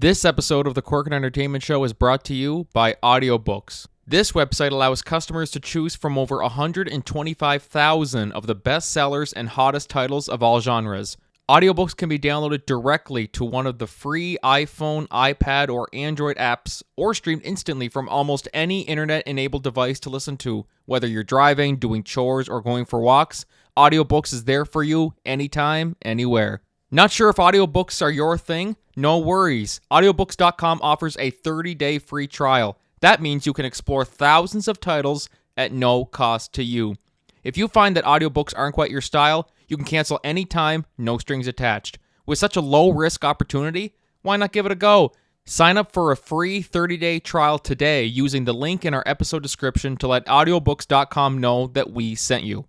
This episode of the Corkin Entertainment Show is brought to you by audiobooks. This website allows customers to choose from over 125,000 of the best sellers and hottest titles of all genres. Audiobooks can be downloaded directly to one of the free iPhone, iPad, or Android apps, or streamed instantly from almost any internet-enabled device to listen to. Whether you're driving, doing chores, or going for walks, audiobooks is there for you anytime, anywhere. Not sure if audiobooks are your thing? No worries. Audiobooks.com offers a 30-day free trial. That means you can explore thousands of titles at no cost to you. If you find that audiobooks aren't quite your style, you can cancel anytime, no strings attached. With such a low-risk opportunity, why not give it a go? Sign up for a free 30-day trial today using the link in our episode description to let audiobooks.com know that we sent you.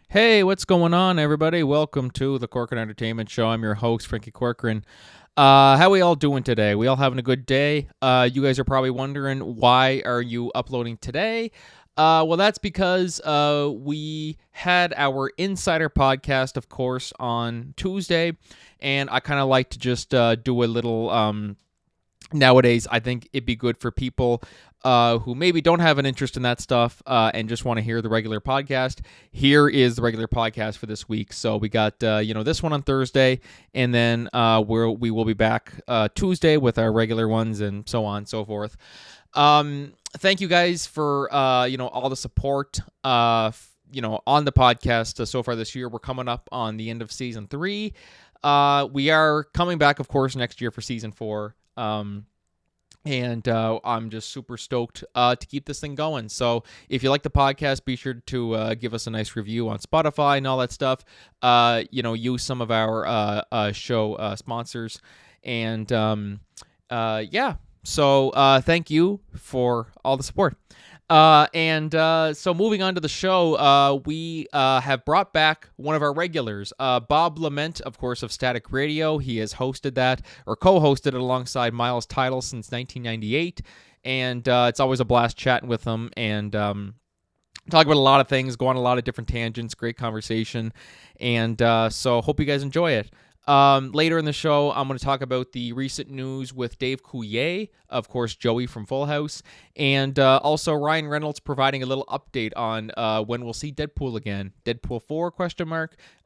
Hey, what's going on, everybody? Welcome to the Corkin Entertainment Show. I'm your host, Franky Corcoran. How we all doing today? We all having a good day? You guys are probably wondering, why are you uploading today? Well, that's because we had our Insider podcast, of course, on Tuesday, and I kind of like to just do a little... Nowadays, I think it'd be good for people who maybe don't have an interest in that stuff and just want to hear the regular podcast. Here is the regular podcast for this week. So we got this one on Thursday, and then we will be back Tuesday with our regular ones, and so on and so forth. Thank you guys for all the support on the podcast so far this year. We're coming up on the end of season 3. We are coming back, of course, next year for season 4. And I'm just super stoked to keep this thing going. So if you like the podcast, be sure to give us a nice review on Spotify and all that stuff. Use some of our show sponsors. And so thank you for all the support. So moving on to the show, we have brought back one of our regulars, Bob LeMent, of course, of Static Radio. He has hosted that, or co-hosted it alongside Miles Tidal since 1998, and it's always a blast chatting with him, and talk about a lot of things, go on a lot of different tangents, great conversation, and so hope you guys enjoy it. Later in the show, I'm going to talk about the recent news with Dave Coulier, of course, Joey from Full House, and also Ryan Reynolds providing a little update on when we'll see Deadpool again. Deadpool 4, ?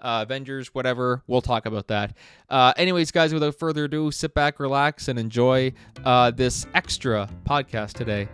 Avengers, whatever. We'll talk about that. Anyways, guys, without further ado, sit back, relax, and enjoy this extra podcast today.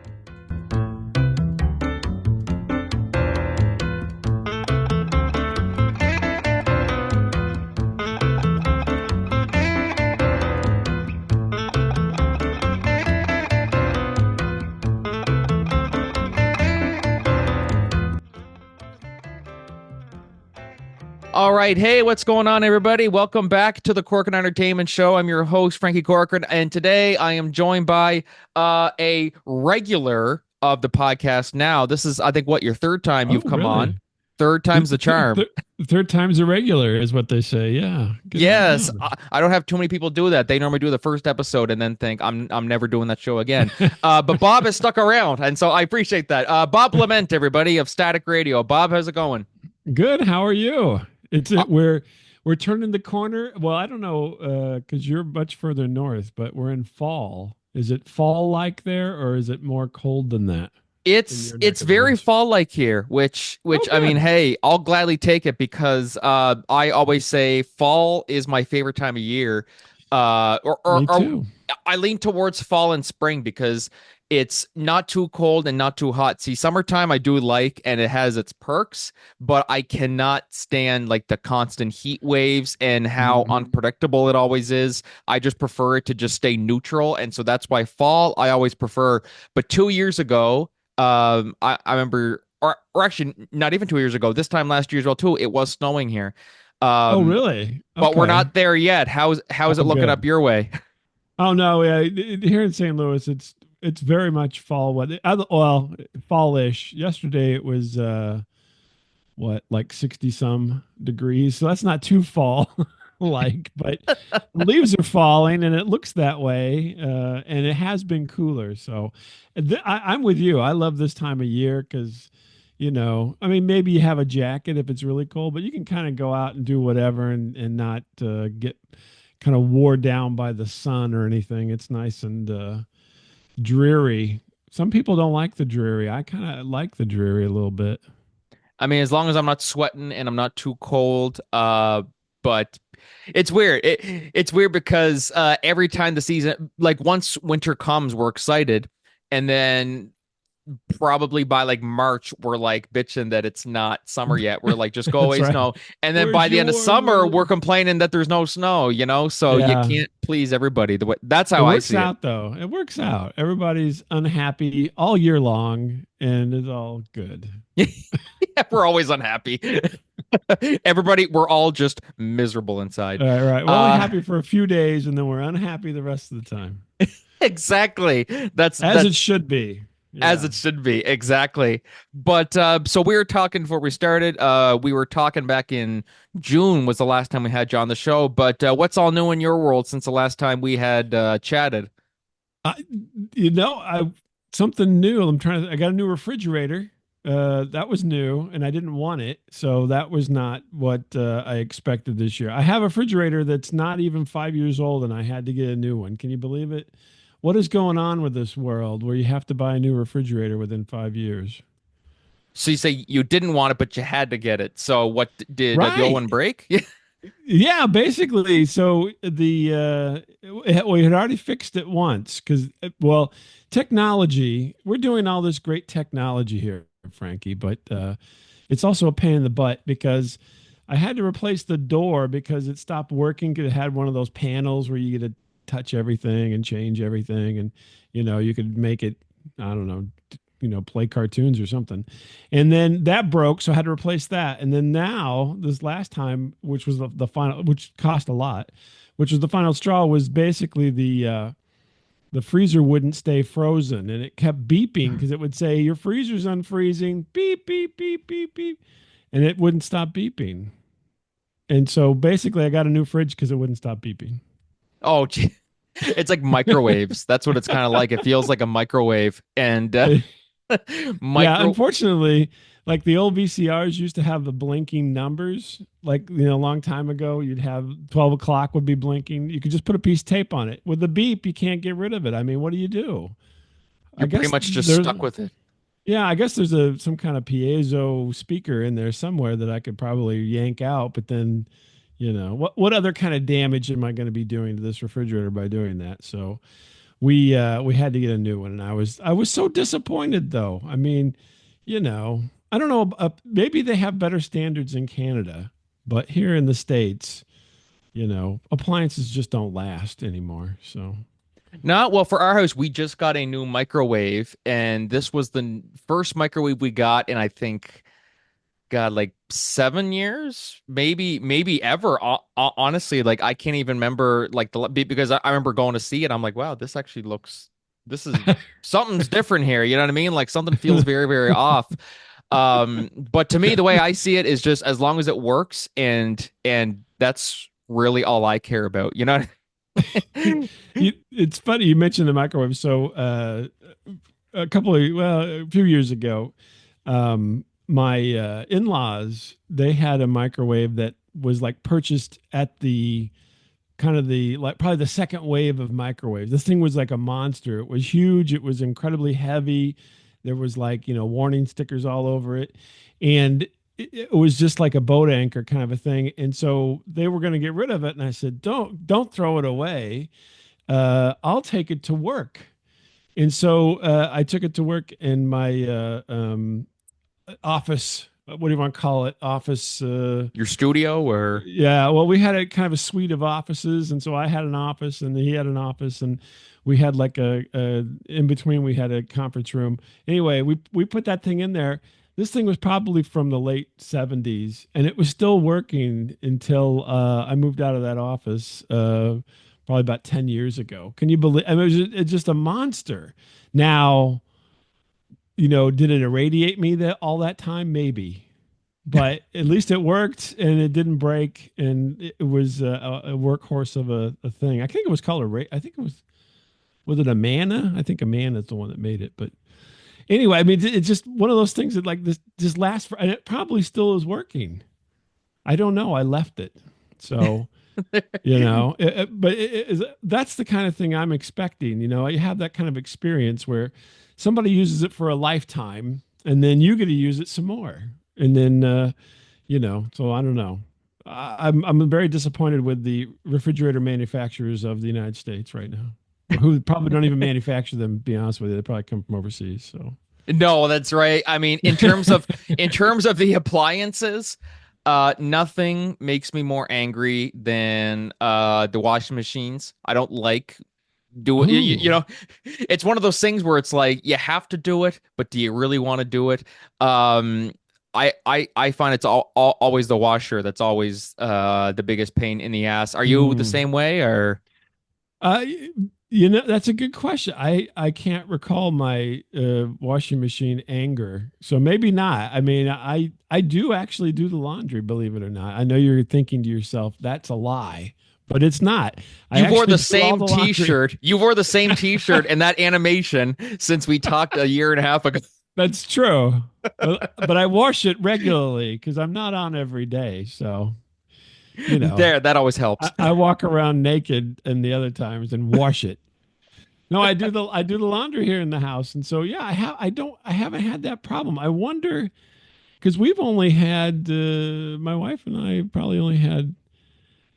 All right. Hey, what's going on, everybody? Welcome back to the Corkin Entertainment Show. I'm your host, Franky Corcoran, and today I am joined by a regular of the podcast now. This is, I think, your third time you've come on. Third time's the charm. Third time's a regular is what they say. Yeah. Yes. I don't have too many people do that. They normally do the first episode and then think, I'm never doing that show again. But Bob has stuck around, and so I appreciate that. Bob LeMent, everybody, of Static Radio. Bob, how's it going? Good. How are you? We're turning the corner. Well, I don't know, because you're much further north, but we're in fall. Is it fall-like there, or is it more cold than that? It's very fall-like here, which I mean, hey, I'll gladly take it, because I always say fall is my favorite time of year. Me too. I lean towards fall and spring because it's not too cold and not too hot. See, summertime I do like, and it has its perks, but I cannot stand like the constant heat waves and how unpredictable it always is. I just prefer it to just stay neutral, and so that's why fall I always prefer. But 2 years ago, I remember, or actually not even 2 years ago, this time last year as well too, it was snowing here. Oh, really? Okay. But we're not there yet. How is it looking up your way? Oh no, yeah, here in St. Louis, it's very much fall weather. Well, fall-ish. Yesterday it was like 60 some degrees, so that's not too fall like, but leaves are falling and it looks that way, and it has been cooler. So I'm with you. I love this time of year because, I mean, maybe you have a jacket if it's really cold, but you can kind of go out and do whatever and not get kind of wore down by the sun or anything. It's nice and dreary. Some people don't like the dreary. I kind of like the dreary a little bit. I mean, as long as I'm not sweating and I'm not too cold, but it's weird. It's weird because every time the season, like once winter comes, we're excited, and then probably by like March, we're like bitching that it's not summer yet. We're like, just go That's away, right. snow. And then by Where's the end of your summer, weather? we're complaining that there's no snow, So you Yeah. can't please everybody. The way that's It how I works see it. out though. It works out. Everybody's unhappy all year long and it's all good. Yeah, we're always unhappy. Everybody, we're all just miserable inside. All right, right. We're only Uh, happy for a few days and then we're unhappy the rest of the time. exactly. As it That's should be. as Yeah. it should be. Exactly. But so we were talking before we started. We were talking back in June was the last time we had you on the show. But what's all new in your world since the last time we had chatted? I, I something new. I got a new refrigerator. That was new and I didn't want it. So that was not what I expected this year. I have a refrigerator that's not even 5 years old and I had to get a new one. Can you believe it? What is going on with this world where you have to buy a new refrigerator within 5 years? So you say you didn't want it, but you had to get it. So what did the old one Right. break? Yeah, basically. So we had already fixed it once because, well, technology. We're doing all this great technology here, Frankie, but it's also a pain in the butt because I had to replace the door because it stopped working because it had one of those panels where you get to touch everything and change everything, and you could make it. I don't know. Play cartoons or something. And then that broke, so I had to replace that. And then now, this last time, which was the final, which cost a lot, which was the final straw, was basically the freezer wouldn't stay frozen, and it kept beeping because it would say your freezer's unfreezing, beep beep beep beep beep, and it wouldn't stop beeping. And so basically, I got a new fridge because it wouldn't stop beeping. Oh, gee. It's like microwaves. That's what it's kind of like. It feels like a microwave. And Yeah, micro unfortunately, like the old VCRs used to have the blinking numbers. Like, a long time ago, you'd have 12 o'clock would be blinking. You could just put a piece of tape on it. With the beep, you can't get rid of it. I mean, what do you do? I you're pretty guess much just there's, stuck with it. yeah, I guess there's some kind of piezo speaker in there somewhere that I could probably yank out. But then, what other kind of damage am I going to be doing to this refrigerator by doing that? So we had to get a new one, and I was so disappointed though. I mean, I don't know. Maybe they have better standards in Canada, but here in the States, appliances just don't last anymore. So No, well, for our house, we just got a new microwave, and this was the first microwave we got in, I think, God, like 7 years, maybe ever. Honestly, like I can't even remember, like because I remember going to see it. I'm like, wow, this is something's different here. You know what I mean? Like something feels very, very off. But to me, the way I see it is just as long as it works, and that's really all I care about. You know? it's funny you mentioned the microwave. So a few years ago, my in-laws, they had a microwave that was like purchased at the kind of the like probably the second wave of microwaves. This thing was like a monster. It was huge. It was incredibly heavy. There was like, warning stickers all over it. And it was just like a boat anchor kind of a thing. And so they were going to get rid of it. And I said, don't throw it away. I'll take it to work. And so I took it to work in my office. What do you want to call it? Office. Your studio or Yeah. Well, we had a kind of a suite of offices, and so I had an office, and he had an office, and we had like a in between. We had a conference room. Anyway, we put that thing in there. This thing was probably from the late '70s, and it was still working until I moved out of that office. Probably about 10 years ago. Can you believe? I mean, it's just a monster. Now, did it irradiate me that all that time? Maybe, but at least it worked and it didn't break, and it was a workhorse of a thing. I think it was called I think it was it Amana? I think Amana is the one that made it. But anyway, I mean, it's just one of those things that like this lasts for, and it probably still is working. I don't know. I left it, so That's the kind of thing I'm expecting. You have that kind of experience where somebody uses it for a lifetime, and then you get to use it some more, and then So I don't know. I'm very disappointed with the refrigerator manufacturers of the United States right now, who probably don't even manufacture them. To be honest with you, they probably come from overseas. So No, that's right. I mean, in terms of the appliances, nothing makes me more angry than the washing machines. I don't like do it. Ooh. It's one of those things where it's like you have to do it, but do you really want to do it? I find it's always the washer that's always the biggest pain in the ass. Are you the Mm. same way or? Uh, that's a good question. I can't recall my washing machine anger, so maybe not. I mean, I do actually do the laundry, believe it or not. I know you're thinking to yourself, that's a lie, but it's not. I You wore actually the do all same the laundry. t-shirt. You wore the same t-shirt and that animation since we talked a year and a half ago. That's true. But I wash it regularly because I'm not on every day. So, you know, There, that always helps. I walk around naked and the other times and wash it. No, I do the laundry here in the house. And so yeah, I haven't had that problem. I wonder because we've only had my wife and I probably only had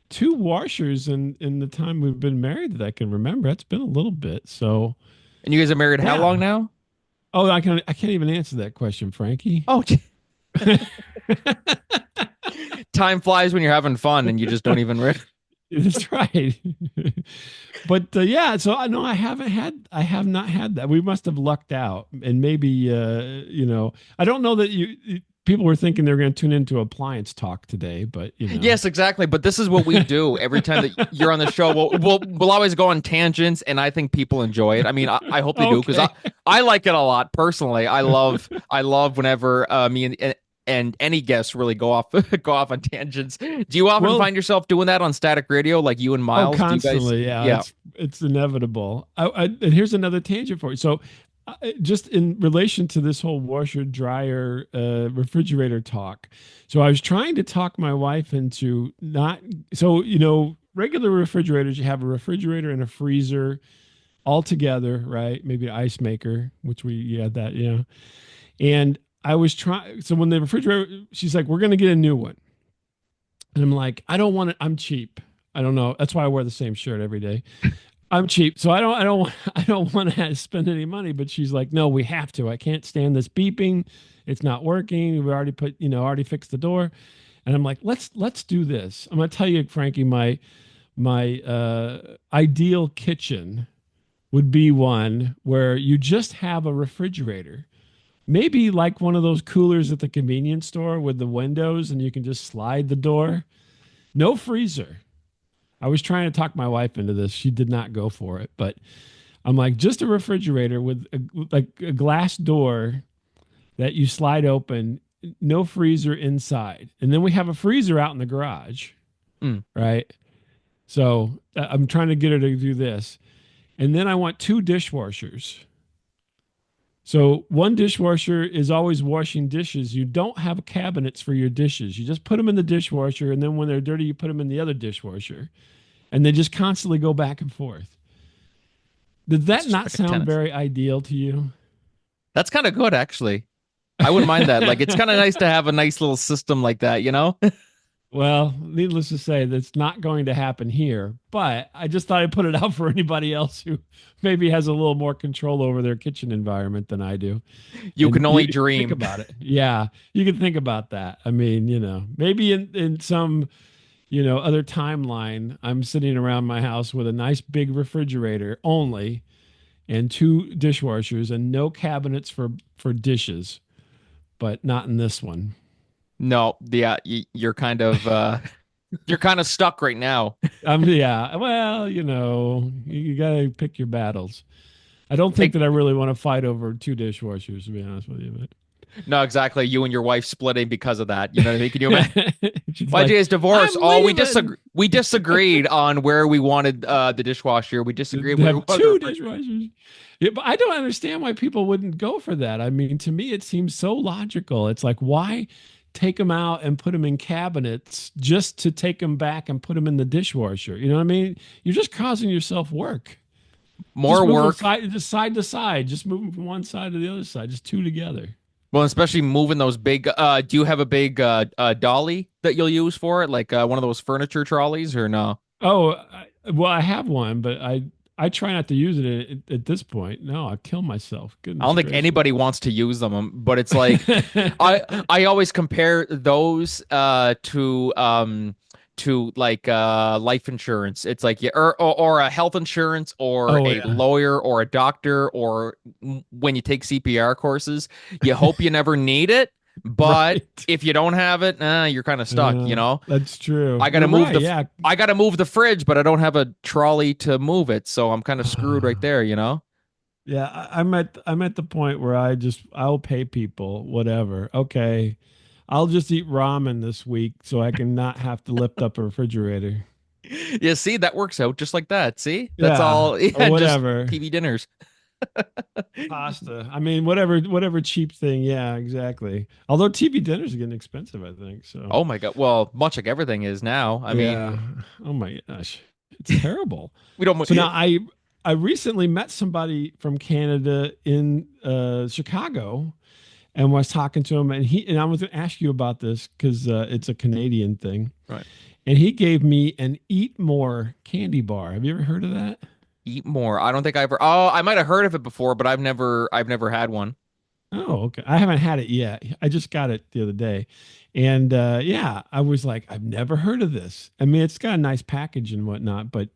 two washers in the time we've been married that I can remember. That's been a little bit. So And you guys are married how yeah. long now? Oh, I can't even answer that question, Frankie. Oh, time flies when you're having fun and you just don't even That's right. But yeah, so I know I have not had that. We must have lucked out, and maybe I don't know that people were thinking they're going to tune into appliance talk today, but Yes, exactly. But this is what we do every time that you're on the show. We'll always go on tangents, and I think people enjoy it. I mean, I hope they do because Okay. I like it a lot personally. I love whenever me and any guests really go off go off on tangents. Do you often Well, find yourself doing that on Static Radio, like you and oh, Miles? Do you guys? constantly, yeah, Yeah. it's inevitable. And here's another tangent for you. So, just in relation to this whole washer, dryer, refrigerator talk. So I was trying to talk my wife into not. So regular refrigerators, you have a refrigerator and a freezer all together, right? Maybe an ice maker, which we had that, And I was trying. So when the refrigerator, she's like, "We're going to get a new one," and I'm like, "I don't want it. I'm cheap. I don't know. That's why I wear the same shirt every day. I'm cheap, so I don't want to spend any money." But she's like, "No, we have to. I can't stand this beeping. It's not working. We already already fixed the door." And I'm like, "Let's do this." I'm going to tell you, Frankie, my ideal kitchen would be one where you just have a refrigerator. Maybe like one of those coolers at the convenience store with the windows and you can just slide the door. No freezer. I was trying to talk my wife into this. She did not go for it, but I'm like, just a refrigerator with like a glass door that you slide open, no freezer inside. And then we have a freezer out in the garage, Mm. right? So I'm trying to get her to do this. And then I want two dishwashers. So one dishwasher is always washing dishes. You don't have cabinets for your dishes. You just put them in the dishwasher, and then when they're dirty, you put them in the other dishwasher, and they just constantly go back and forth. Does It's that just not like a sound tennis. very ideal to you? That's kind of good, actually. I wouldn't mind that. Like, it's kind of nice to have a nice little system like that, you know? Well, needless to say, that's not going to happen here. But I just thought I'd put it out for anybody else who maybe has a little more control over their kitchen environment than I do. You And can you only can think dream. about it. Yeah, you can think about that. I mean, maybe in some, other timeline, I'm sitting around my house with a nice big refrigerator only and two dishwashers and no cabinets for dishes, but not in this one. No, yeah, you're kind of stuck right now. Yeah, well, you got to pick your battles. I don't think Hey, that I really want to fight over two dishwashers, to be honest with you. no, exactly. You and your wife splitting because of that. You know what I mean? Can you imagine? But she's like, YJ's divorce. I'm Oh, we leaving. disagree. We disagreed on where we wanted the dishwasher. We disagreed They where we have wanted the two refrigerator. dishwashers. Yeah, but I don't understand why people wouldn't go for that. I mean, to me, it seems so logical. It's like, why take them out and put them in cabinets just to take them back and put them in the dishwasher. You know what I mean? You're just causing yourself work. More work. Just side to side, just moving from one side to the other side, just two together. Well, especially moving those big. Do you have a big dolly that you'll use for it, like one of those furniture trolleys, or no? Oh, well, I have one, but I try not to use it at this point. No, I kill myself. I don't think anybody wants to use them, but it's like I always compare those to like life insurance. It's like or a health insurance or lawyer or a doctor or when you take CPR courses, you hope you never need it. But if you don't have it, you're kind of stuck, you know? That's true. I gotta I gotta move the fridge, but I don't have a trolley to move it, so I'm kind of screwed right there, you know? Yeah, I'm at the point where I'll pay people, whatever. Okay. I'll just eat ramen this week so I can not have to lift up a refrigerator. Yeah, see, that works out just like that. See? That's all whatever. Just TV dinners. Pasta. I mean, whatever cheap thing. Yeah, exactly. Although TV dinners are getting expensive, I think. So. Oh my God. Well, much like everything is now. I mean, oh my gosh, it's terrible. We don't. So now I recently met somebody from Canada in Chicago, and was talking to him, and I was going to ask you about this because it's a Canadian thing, right? And he gave me an Eat More candy bar. Have you ever heard of that? Eat More. I don't think I ever. Oh, I might have heard of it before, but I've never had one. Oh, okay. I haven't had it yet. I just got it the other day, and yeah, I was like, I've never heard of this. I mean, it's got a nice package and whatnot, but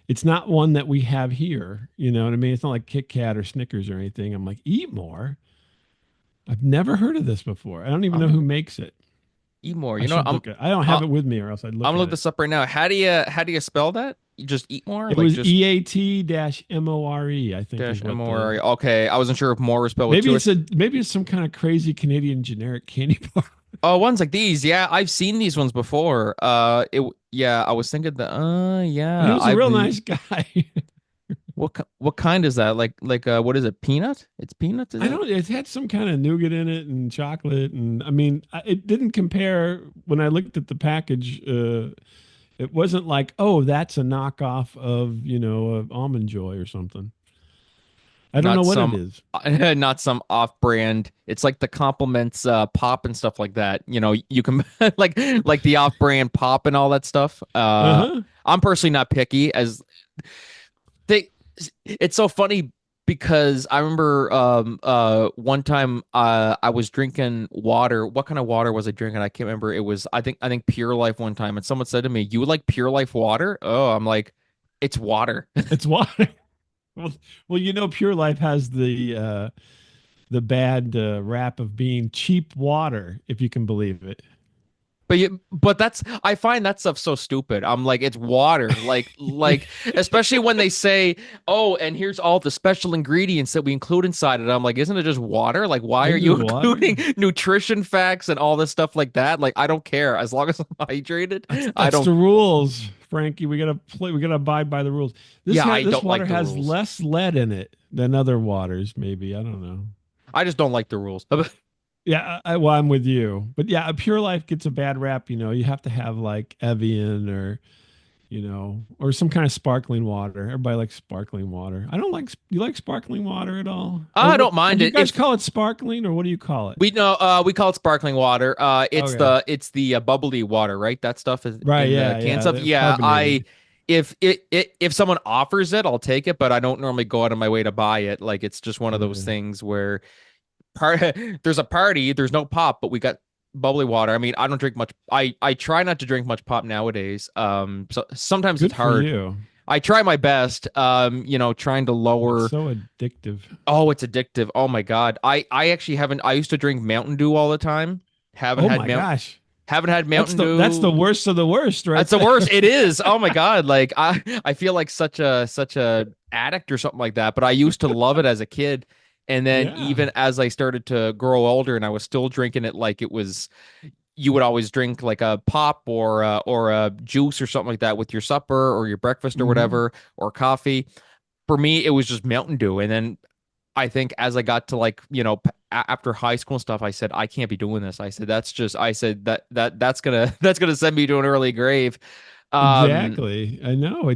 it's not one that we have here. You know what I mean? It's not like Kit Kat or Snickers or anything. I'm like, Eat More. I've never heard of this before. I don't even know who makes it. Eat More. You know, I don't have it with me, or else I'd look. I'm gonna look this up right now. How do you spell that? You just Eat More? It was EAT-MORE, I think. -MORE. Okay, I wasn't sure if more was spelled with maybe it's some kind of crazy Canadian generic candy bar. Oh, ones like these. Yeah, I've seen these ones before. I was thinking that. Yeah. He was a real nice guy. What kind is that? Like what is it? Peanut? It's peanuts. I don't. It had some kind of nougat in it and chocolate, and I mean, it didn't compare when I looked at the package. It wasn't like, oh, that's a knockoff of Almond Joy or something. I don't know what it is. Not some off-brand. It's like the compliments pop and stuff like that. You know, you can like the off-brand pop and all that stuff. I'm personally not picky as it's so funny because I remember one time I was drinking water. What kind of water was I drinking? I can't remember. It was I think Pure Life one time, and someone said to me, "You like Pure Life water?" Oh, I'm like, it's water. It's water. Well, Pure Life has the bad rap of being cheap water, if you can believe it. But I find that stuff so stupid. I'm like, it's water, like especially when they say, oh, and here's all the special ingredients that we include inside it. I'm like, isn't it just water? Like, why are you including nutrition facts and all this stuff like that? Like, I don't care as long as I'm hydrated. That's the rules, Frankie. We gotta abide by the rules. This water has less lead in it than other waters. Maybe I don't know. I just don't like the rules. Yeah, I'm with you. But yeah, Pure Life gets a bad rap. You have to have like Evian or some kind of sparkling water. Everybody likes sparkling water. I don't like. You like sparkling water at all? I don't mind it. You guys call it sparkling, or what do you call it? We call it sparkling water. It's the bubbly water, right? That stuff is right. Yeah, can stuff. Yeah, if someone offers it, I'll take it, but I don't normally go out of my way to buy it. Like it's just one of those things where. There's a party, there's no pop, but we got bubbly water. I mean, I don't drink much. I try not to drink much pop nowadays. So sometimes it's hard. For you. I try my best. Trying to lower. It's so addictive. Oh, it's addictive. Oh my God. I actually haven't. I used to drink Mountain Dew all the time. Haven't had Mountain Dew. That's the worst of the worst, right? That's the worst. It is. Oh my God. Like I feel like such a addict or something like that. But I used to love it as a kid. And then even as I started to grow older and I was still drinking it like it was, you would always drink like a pop or a juice or something like that with your supper or your breakfast or whatever, or coffee. For me, it was just Mountain Dew. And then I think as I got to after high school and stuff, I said I can't be doing this. I said that's gonna that's gonna send me to an early grave. Um, Exactly. I know.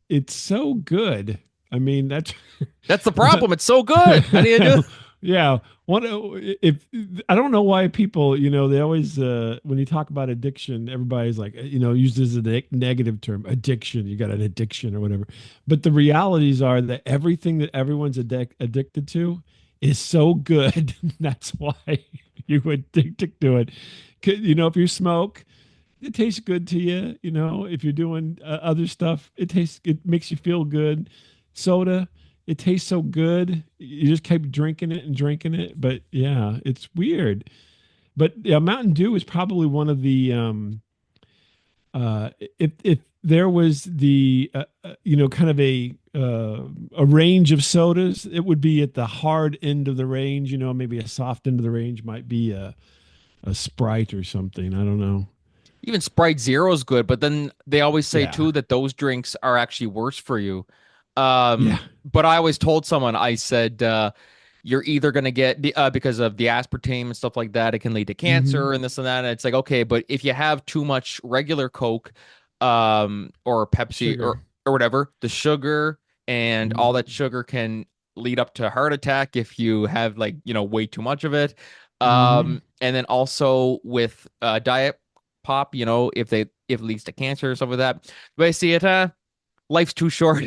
It's so good. I mean, that's that's the problem. It's so good. How do you do it? yeah. What if I don't know why people, they always when you talk about addiction, everybody's like, uses a negative term, addiction. You got an addiction or whatever. But the realities are that everything that everyone's addicted to is so good. That's why you would addicted to it. If you smoke, it tastes good to you. If you're doing other stuff, it makes you feel good. Soda, it tastes so good. You just keep drinking it and drinking it. But yeah, it's weird. But yeah, Mountain Dew is probably one of the if there was the kind of a range of sodas, it would be at the hard end of the range. Maybe a soft end of the range might be a Sprite or something. I don't know. Even Sprite Zero is good, but then they always say Yeah. too that those drinks are actually worse for you. Yeah. But I always told someone, I said, you're either going to get because of the aspartame and stuff like that, it can lead to Hmm. cancer and this and that. And it's like, okay, but if you have too much regular Coke, or Pepsi Sugar. or whatever, the sugar and all that sugar can lead up to heart attack if you have like, way too much of it. Hmm. And then also with diet pop, if it leads to cancer or stuff like that. But I see it, life's too short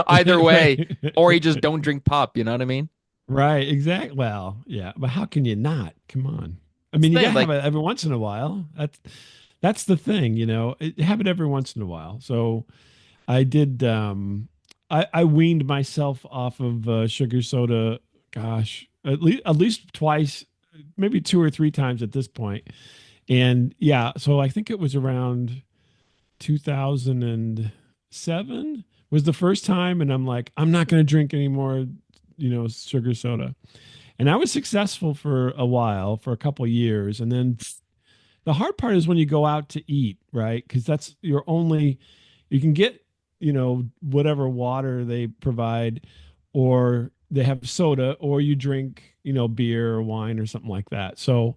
either way, Right. or you just don't drink pop. You know what I mean? Right. Exactly. Well, yeah, but how can you not? Come on. I That's mean, the you thing. gotta have Like, it every once in a while. That's the thing, have it every once in a while. So I did. I weaned myself off of sugar soda. Gosh, at least twice, maybe two or three times at this point. And yeah, so I think it was around 2007 was the first time, and I'm like, I'm not going to drink any more, sugar soda. And I was successful for a while, for a couple of years, and then the hard part is when you go out to eat, right? Because that's your only, you can get, whatever water they provide, or they have soda, or you drink, beer or wine or something like that. So,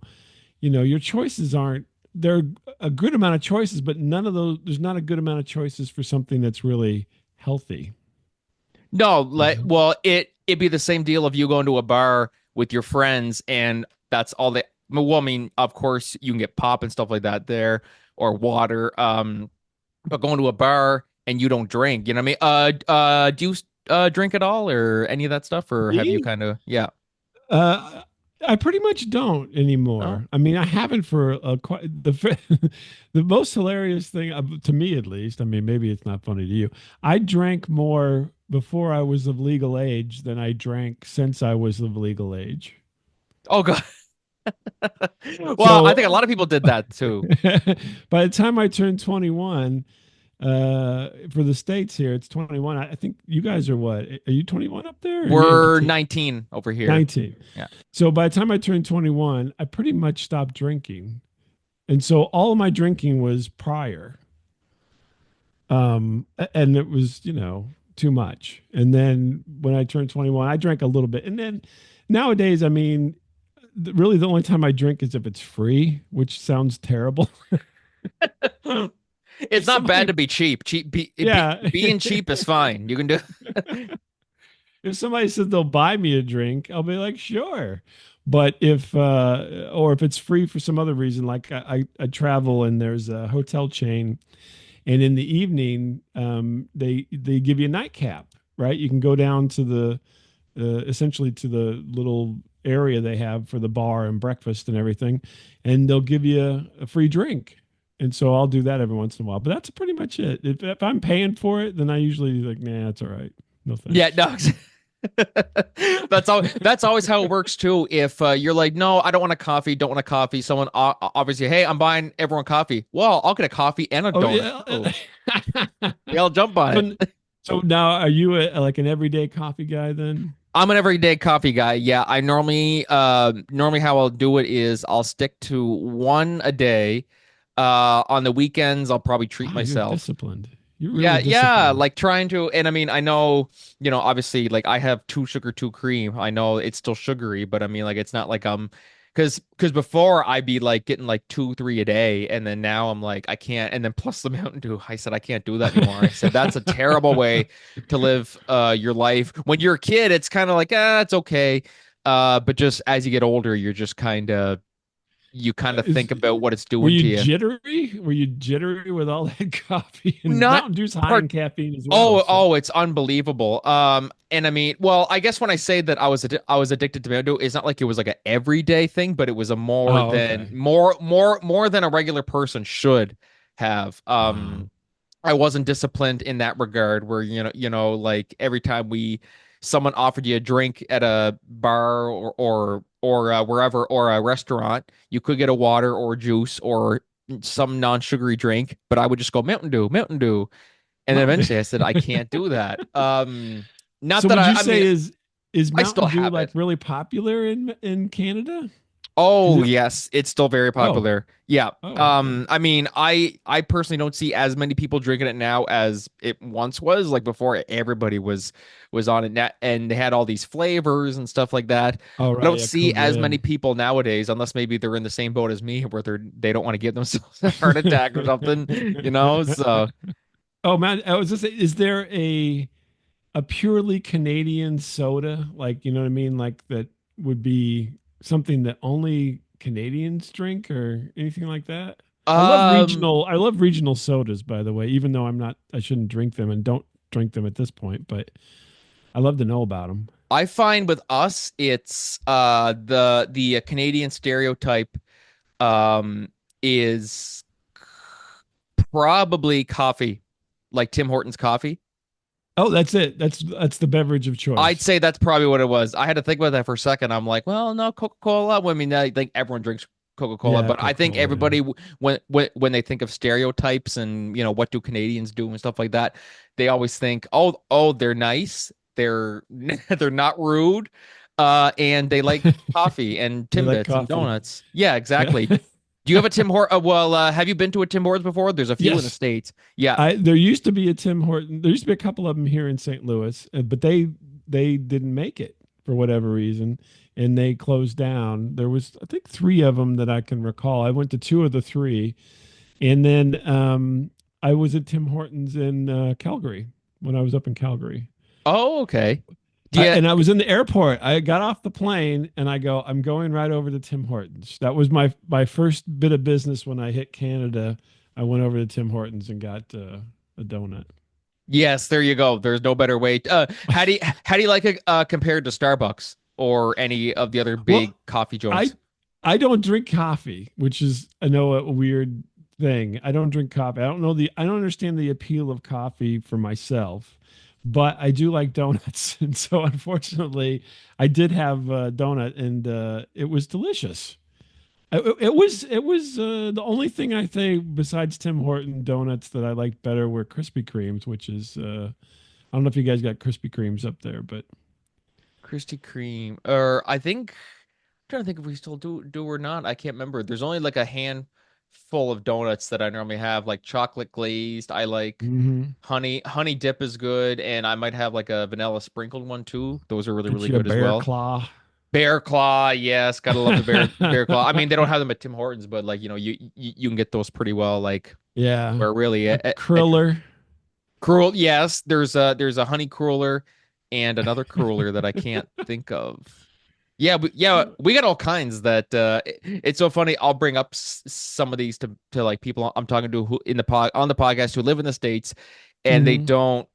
your choices aren't, there are a good amount of choices, but none of those, there's not a good amount of choices for something that's really healthy. no, You like, know? well, it'd be the same deal if you go into a bar with your friends and that's all they. Well, I mean, of course, you can get pop and stuff like that there or water. But going to a bar and you don't drink, you know what I mean? Do you drink at all or any of that stuff, or have you Me? kind of, yeah? Uh, I pretty much don't Oh, anymore. I mean, I haven't for quite the most hilarious thing to me, at least. I mean, maybe it's not funny to you. I drank more before I was of legal age than I drank since I was of legal age. oh God. Well, I think a So lot of people did that too. by the time I turned 21, for the States here, it's 21. I think you guys are what? Are you 21 up there? Or are you We're 19? 19 over here. 19. Yeah. So by the time I turned 21, I pretty much stopped drinking. And so all of my drinking was prior. And it was, too much. And then when I turned 21, I drank a little bit. And then nowadays, I mean, really the only time I drink is if it's free, which sounds terrible. If It's not bad to somebody, be cheap. yeah. Being cheap is fine. You can do. If somebody says they'll buy me a drink, I'll be like, sure. But if or if it's free for some other reason, like I travel and there's a hotel chain, and in the evening, they give you a nightcap, right? You can go down to the essentially to the little area they have for the bar and breakfast and everything, and they'll give you a free drink. And so I'll do that every once in a while. But that's pretty much it. If I'm paying for it, then I usually like, nah, that's all right. No Yeah, thanks. no. That's always how it works too. If you're like, no, I don't want a coffee, don't want a coffee. Someone obviously, hey, I'm buying everyone coffee. Well, I'll get a coffee and a Oh donut. yeah. Oh, yeah, I'll jump on so, it. so now are you like an everyday coffee guy then? I'm an everyday coffee guy. Yeah, I normally how I'll do it is I'll stick to one a day. On the weekends, I'll probably treat Wow, you're myself. disciplined. You're Yeah, really yeah, disciplined. like trying to, and I mean, I know, obviously, like I have two sugar, two cream. I know it's still sugary, but I mean, like it's not like because before I'd be like getting like two, three a day, and then now I'm like I can't, and then plus the Mountain Dew. I said I can't do that anymore. I said that's a terrible way to live your life. When you're a kid, it's kind of like it's okay, but just as you get older, you kind of Is think about what it's Were doing you to you. jittery? Were you jittery with all that coffee? And Not Mountain Dew's high part in caffeine as well. Oh, So, oh, it's unbelievable. And I mean, well, I guess when I say that I was addicted to Mountain Dew, it's not like it was like an everyday thing, but it was a more oh, than okay. more than a regular person should have. Wow. I wasn't disciplined in that regard where like every time someone offered you a drink at a bar or wherever or a restaurant, you could get a water or juice or some non-sugary drink, but I would just go Mountain Dew, Mountain Dew. And then Mountain Dew. eventually I said, I can't do that. Not So, that would you I mean, say is I still Mountain Dew have like it. really popular in Canada? Because Oh, it. yes, it's still very Oh, popular. Yeah. oh, okay. I mean, I personally don't see as many people drinking it now as it once was. Like before, everybody was on it, and they had all these flavors and stuff like that. Oh, I right. don't Yeah, see as many Korean. people nowadays, unless maybe they're in the same boat as me, where they don't want to give themselves a heart attack or something, So Oh man, I was just say, is there a purely Canadian soda? Like, you know what I mean? Like that would be something that only Canadians drink or anything like that? um. I love regional sodas, by the way, even though I shouldn't drink them and don't drink them at this point, but I love to know about them. I find with us, it's the Canadian stereotype um is probably coffee, like Tim Hortons coffee. Oh, that's it. That's the beverage of I'd choice. say that's probably what it was. I had to think about that for a second. I'm like, well, no, Coca-Cola. Well, I mean, I think everyone drinks Coca-Cola, Yeah, but I think Coca-Cola, yeah. everybody when they think of stereotypes and what do Canadians do and stuff like that, they always think, oh, they're nice, they're they're not rude, and they like coffee and They like Timbits and coffee. donuts. Yeah, Yeah. exactly. Do you have a Tim Hort? Well, have you been to a Tim Hortons before? There's a few in the Yes. States. Yeah. I There used to be a Tim Horton. There used to be a couple of them here in St. Louis, but they didn't make it for whatever reason, and they closed down. There was I think three of them that I can recall. I went to two of the three, and then I was at Tim Hortons in Calgary when I was up in Calgary. Oh, okay. Do you, And I was in the airport. I got off the plane and I go, I'm going right over to Tim Hortons. That was my first bit of business when I hit Canada. I went over to Tim Hortons and got a donut. Yes, there you go. There's no better way. How do you like it compared to Starbucks or any of the other big Well, coffee I joints? I don't drink coffee, which is I know a weird thing. I don't drink coffee. I don't understand the appeal of coffee for myself, but I do like donuts. And so unfortunately, I did have a donut and it was delicious. It was the only thing I say besides Tim Horton donuts that I liked better were Krispy Kremes, which is I don't know if you guys got Krispy Kremes up there, but Krispy Kreme, or I think I'm trying to think if we still do or not. I can't remember. There's only like a handful of donuts that I normally have, like chocolate glazed. I like mhm. honey dip is good, and I might have like a vanilla sprinkled one too. Those are really Get really you a good as bear well. claw. Bear Claw, yes, gotta love the bear claw. I mean, they don't have them at Tim Hortons, but like you can get those pretty well. Like Yeah. where really A at Kriller. cruel, yes, there's a honey cruller and another cruller that I can't think of. Yeah, we got all kinds that it's so funny. I'll bring up some of these to like people I'm talking to who in the pod on the podcast who live in the States and they Mhm. don't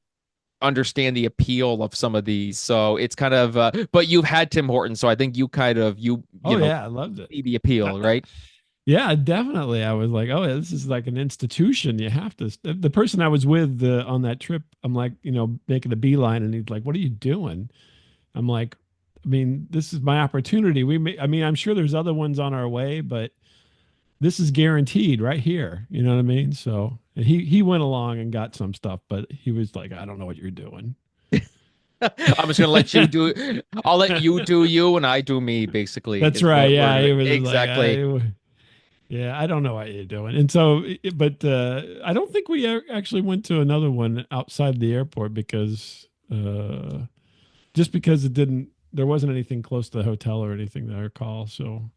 understand the appeal of some of these. So it's kind of but you've had Tim Hortons, so I think you kind of you Oh know yeah, I loved it. see the appeal, right? Yeah, definitely. I was like, oh, yeah, this is like an institution. You have to. The person I was with on that trip, I'm like, making a beeline, and he's like, "What are you doing?" I'm like, I mean, this is my opportunity. I mean, I'm sure there's other ones on our way, but this is guaranteed right here. You know what I mean? So and he went along and got some stuff, but he was like, I don't know what you're doing. I'm just gonna let you do. I'll let you do you, and I do me. Basically, That's is right. what Yeah, we're he was like, exactly. Yeah, I don't know what you're doing. And so, but I don't think we actually went to another one outside the airport because just because there wasn't anything close to the hotel or anything that I recall. So,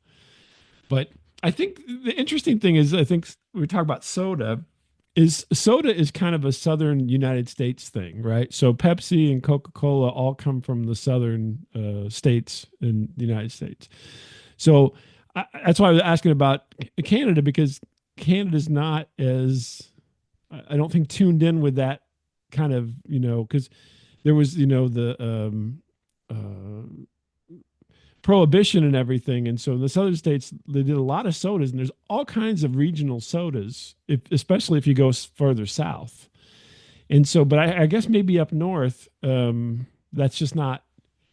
but I think the interesting thing is, I think we talk about soda is kind of a southern United States thing, right? So Pepsi and Coca-Cola all come from the southern states in the United States. So that's why I was asking about Canada because Canada's not as I don't think tuned in with that kind of because there was the prohibition and everything, and so in the southern states they did a lot of sodas, and there's all kinds of regional sodas, especially if you go further south. And so, but I guess maybe up north, that's just not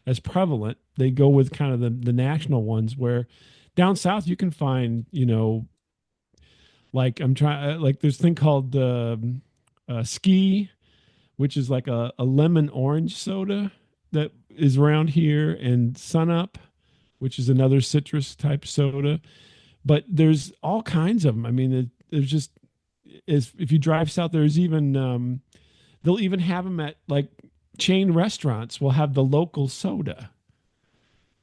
as prevalent. They go with kind of the national ones where down south you can find like I'm trying like there's a thing called ski, which is like a lemon orange soda that is around here, and sun up, which is another citrus type soda. But there's all kinds of them. I mean there's just if you drive south, there's even they'll even have them at like chain restaurants will have the local soda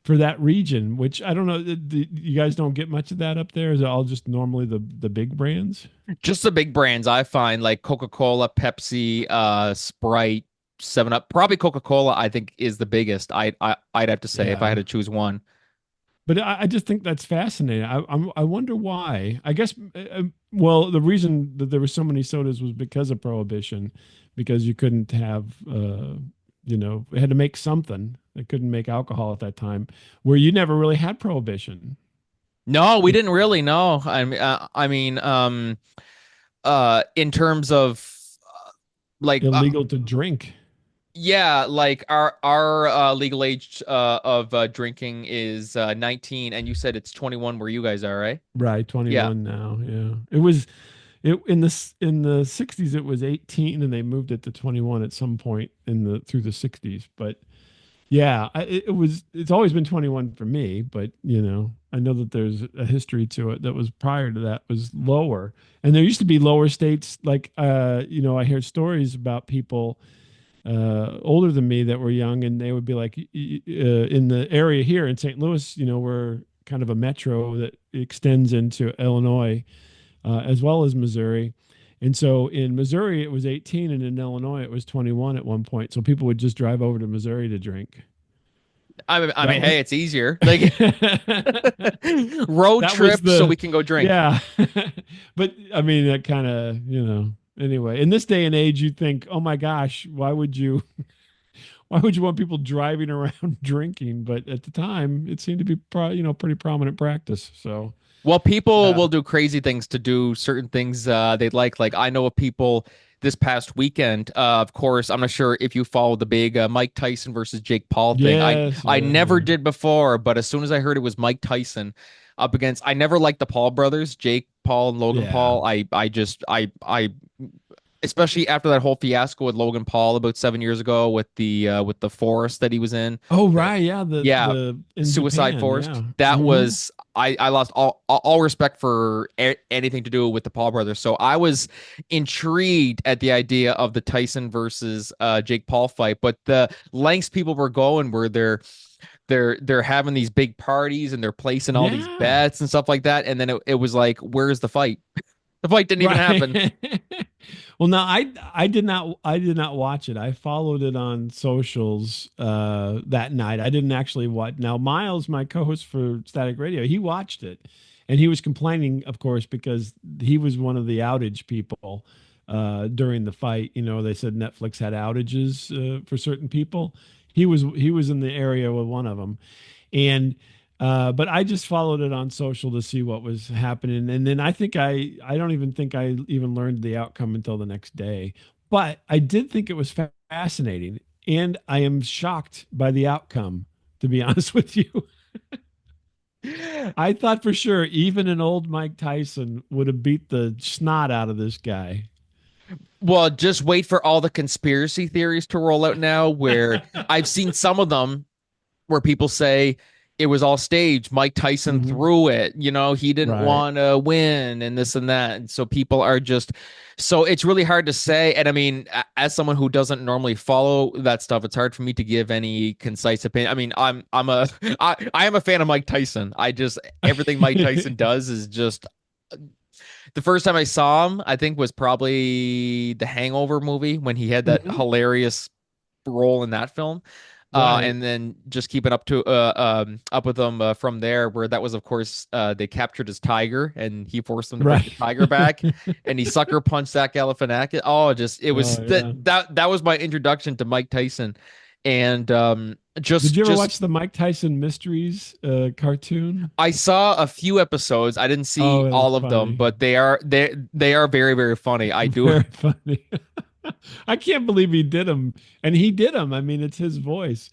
for that region, which I don't know. You guys don't get much of that up there. Is it all just normally the big brands? Just the big brands I find like Coca-Cola, Pepsi, Sprite, 7 Up. Probably Coca-Cola I think is the biggest. I'd have to say if I had Yeah. to choose one. But I just think that's fascinating. I wonder why. I guess well, the reason that there were so many sodas was because of prohibition, because you couldn't have it had to make something. They couldn't make alcohol at that time, where you never really had prohibition. No, we It, didn't really know. In terms of like illegal to drink. yeah, like our legal age of drinking is 19, and you said it's 21 where you guys are, right? Right, Yeah. 21 now. Yeah. In the 60s it was 18 and they moved it to 21 at some point in the through the 60s. But yeah, it's always been 21 for me, but I know that there's a history to it that was prior to that was lower. And there used to be lower states like I heard stories about people older than me that were young, and they would be like in the area here in St. Louis, we're kind of a metro that extends into Illinois as well as Missouri. And so in Missouri, it was 18, and in Illinois, it was 21 at one point. So people would just drive over to Missouri to drink. I mean, That was hey, it's easier. Like road that was trip so we the can go drink. yeah. But I mean, that kind of anyway. In this day and age, you think, oh my gosh, why would you want people driving around drinking? But at the time, it seemed to be pretty prominent practice. So Well, people uh, will do crazy things to do certain things they'd like. Like I know of people this past weekend. Of course, I'm not sure if you follow the big Mike Tyson versus Jake Paul thing. I yes, I yeah, never yeah. did before, but as soon as I heard it was Mike Tyson up against, I never liked the Paul brothers, Jake Paul and Logan Yeah. Paul. I just I especially after that whole fiasco with Logan Paul about 7 years ago with the forest that he was in. Oh, right. Yeah. Yeah, The in Suicide Japan. Forest. Yeah. That Hmm. was I lost all respect for anything to do with the Paul brothers. So I was intrigued at the idea of the Tyson versus Jake Paul fight, but the lengths people were going were they're having these big parties and they're placing all these Yeah. bets and stuff like that, and then it was like, where's the fight? The fight didn't even happen. Right. Well, no, I did not watch it. I followed it on socials that night. I didn't actually watch. Now, Miles, my co-host for Static Radio, he watched it, and he was complaining, of course, because he was one of the outage people during the fight. They said Netflix had outages for certain people. He was in the area with one of them, and but I just followed it on social to see what was happening, and then I don't even think I even learned the outcome until the next day. But I did think it was fascinating, and I am shocked by the outcome. To be honest with you, I thought for sure even an old Mike Tyson would have beat the snot out of this guy. Well, just wait for all the conspiracy theories to roll out now, where I've seen some of them where people say it was all staged. Mike Tyson Hmm. threw it. He didn't Right. want to win and this and that. And so people are just, so it's really hard to say. And I mean, as someone who doesn't normally follow that stuff, it's hard for me to give any concise opinion. I mean, I am a fan of Mike Tyson. I just, everything Mike Tyson does is just, the first time I saw him, I think was probably the Hangover movie when he had that Hmm. hilarious role in that film. Right. And then just keeping up with them from there, where that was, of course, they captured his tiger and he forced them to bring the Right. tiger back, and he sucker punched Zach Galifianakis. Oh, just it was Oh yeah. that was my introduction to Mike Tyson, and Did you ever just watch the Mike Tyson Mysteries cartoon? I saw a few episodes. I didn't see Oh, it was all of them, funny. but they are very very funny. I do. Very funny. I can't believe he did them, and he did them. I mean, it's his voice,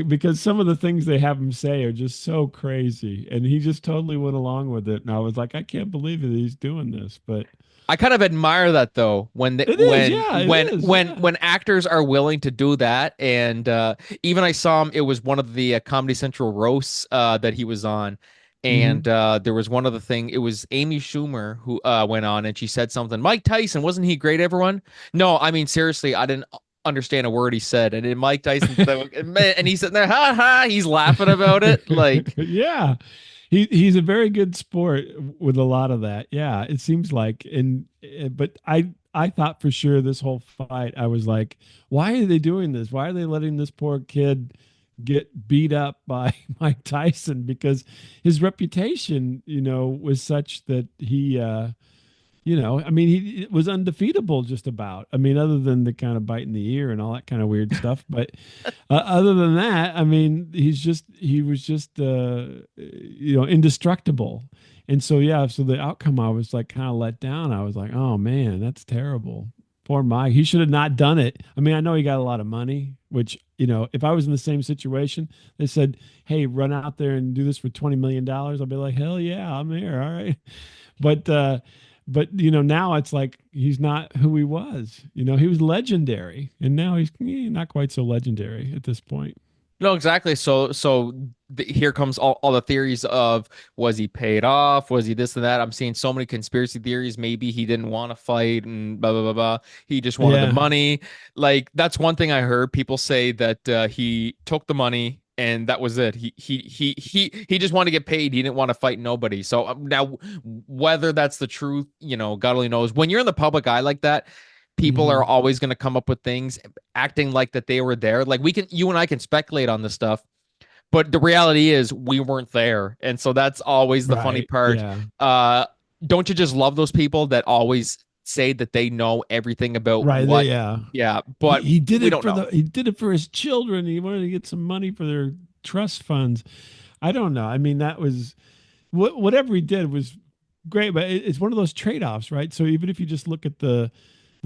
because some of the things they have him say are just so crazy, and he just totally went along with it. And I was like, I can't believe that he's doing this, but I kind of admire that though when they, it is. Yeah, it is. Yeah. when actors are willing to do that, and even I saw him. It was one of the Comedy Central roasts that he was on, and Hmm. there was one other thing. It was Amy Schumer who went on, and she said something. Mike Tyson, wasn't he great? Everyone? No, I mean seriously, I didn't understand a word he said, and then Mike Tyson and he's sitting there, ha ha, he's laughing about it like. Yeah. He's a very good sport with a lot of that. Yeah, it seems like. And but I thought for sure this whole fight, I was like, why are they doing this? Why are they letting this poor kid get beat up by Mike Tyson? Because his reputation, was such that I mean, he was undefeatable just about. I mean, other than the kind of bite in the ear and all that kind of weird stuff. But other than that, I mean, he was just, indestructible. And so, yeah, so the outcome, I was like kind of let down. I was like, oh man, that's terrible. Poor Mike. He should have not done it. I mean, I know he got a lot of money, which, if I was in the same situation, they said, hey, run out there and do this for $20 million. I'll be like, hell yeah, I'm here. All right. But now it's like he's not who he was. He was legendary, and now he's not quite so legendary at this point. No, exactly. Here comes all the theories of, was he paid off? Was he this and that? I'm seeing so many conspiracy theories. Maybe he didn't want to fight and blah blah blah blah. He just wanted the Yeah. money. Like that's one thing I heard. People say that he took the money and that was it. He just wanted to get paid. He didn't want to fight nobody. So now whether that's the truth, God only knows. When you're in the public eye like that, people are Hmm. always going to come up with things acting like that they were there. Like you and I can speculate on this stuff, but the reality is we weren't there. And so that's always the funny Right. part. Yeah. Uh, don't you just love those people that always say that they know everything about Right. what? Yeah. Yeah, He, but he did we it don't for know. his children. He wanted to get some money for their trust funds. I don't know. I mean, that was whatever he did was great, but it's one of those trade-offs, right? So even if you just look at the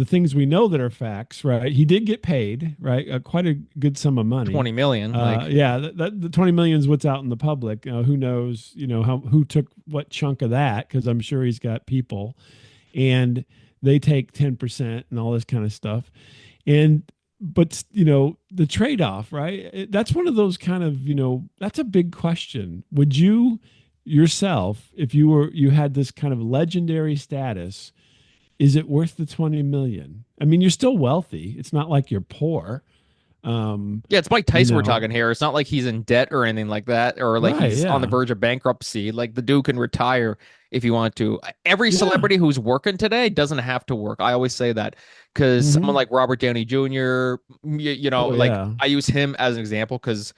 things we know that are facts, right? He did get paid, right? Quite a good sum of money. 20 million, like, Yeah, the 20 million is what's out in the public. Who knows, who took what chunk of that? Because I'm sure he's got people, and they take 10% and all this kind of stuff. And but the trade-off, right? That's one of those kind of, that's a big question. Would you yourself, if you had this kind of legendary status, is it worth the 20 million? I mean, you're still wealthy. It's not like you're poor. Um, yeah, it's Mike you Tyson we're know, talking here. It's not like he's in debt or anything like that, or like right. he's on the Yeah. verge of bankruptcy. Like the dude can retire if he want to. Every Yeah. celebrity who's working today doesn't have to work. I always say that because someone Hmm. like Robert Downey Jr., Oh like yeah. I use him as an example because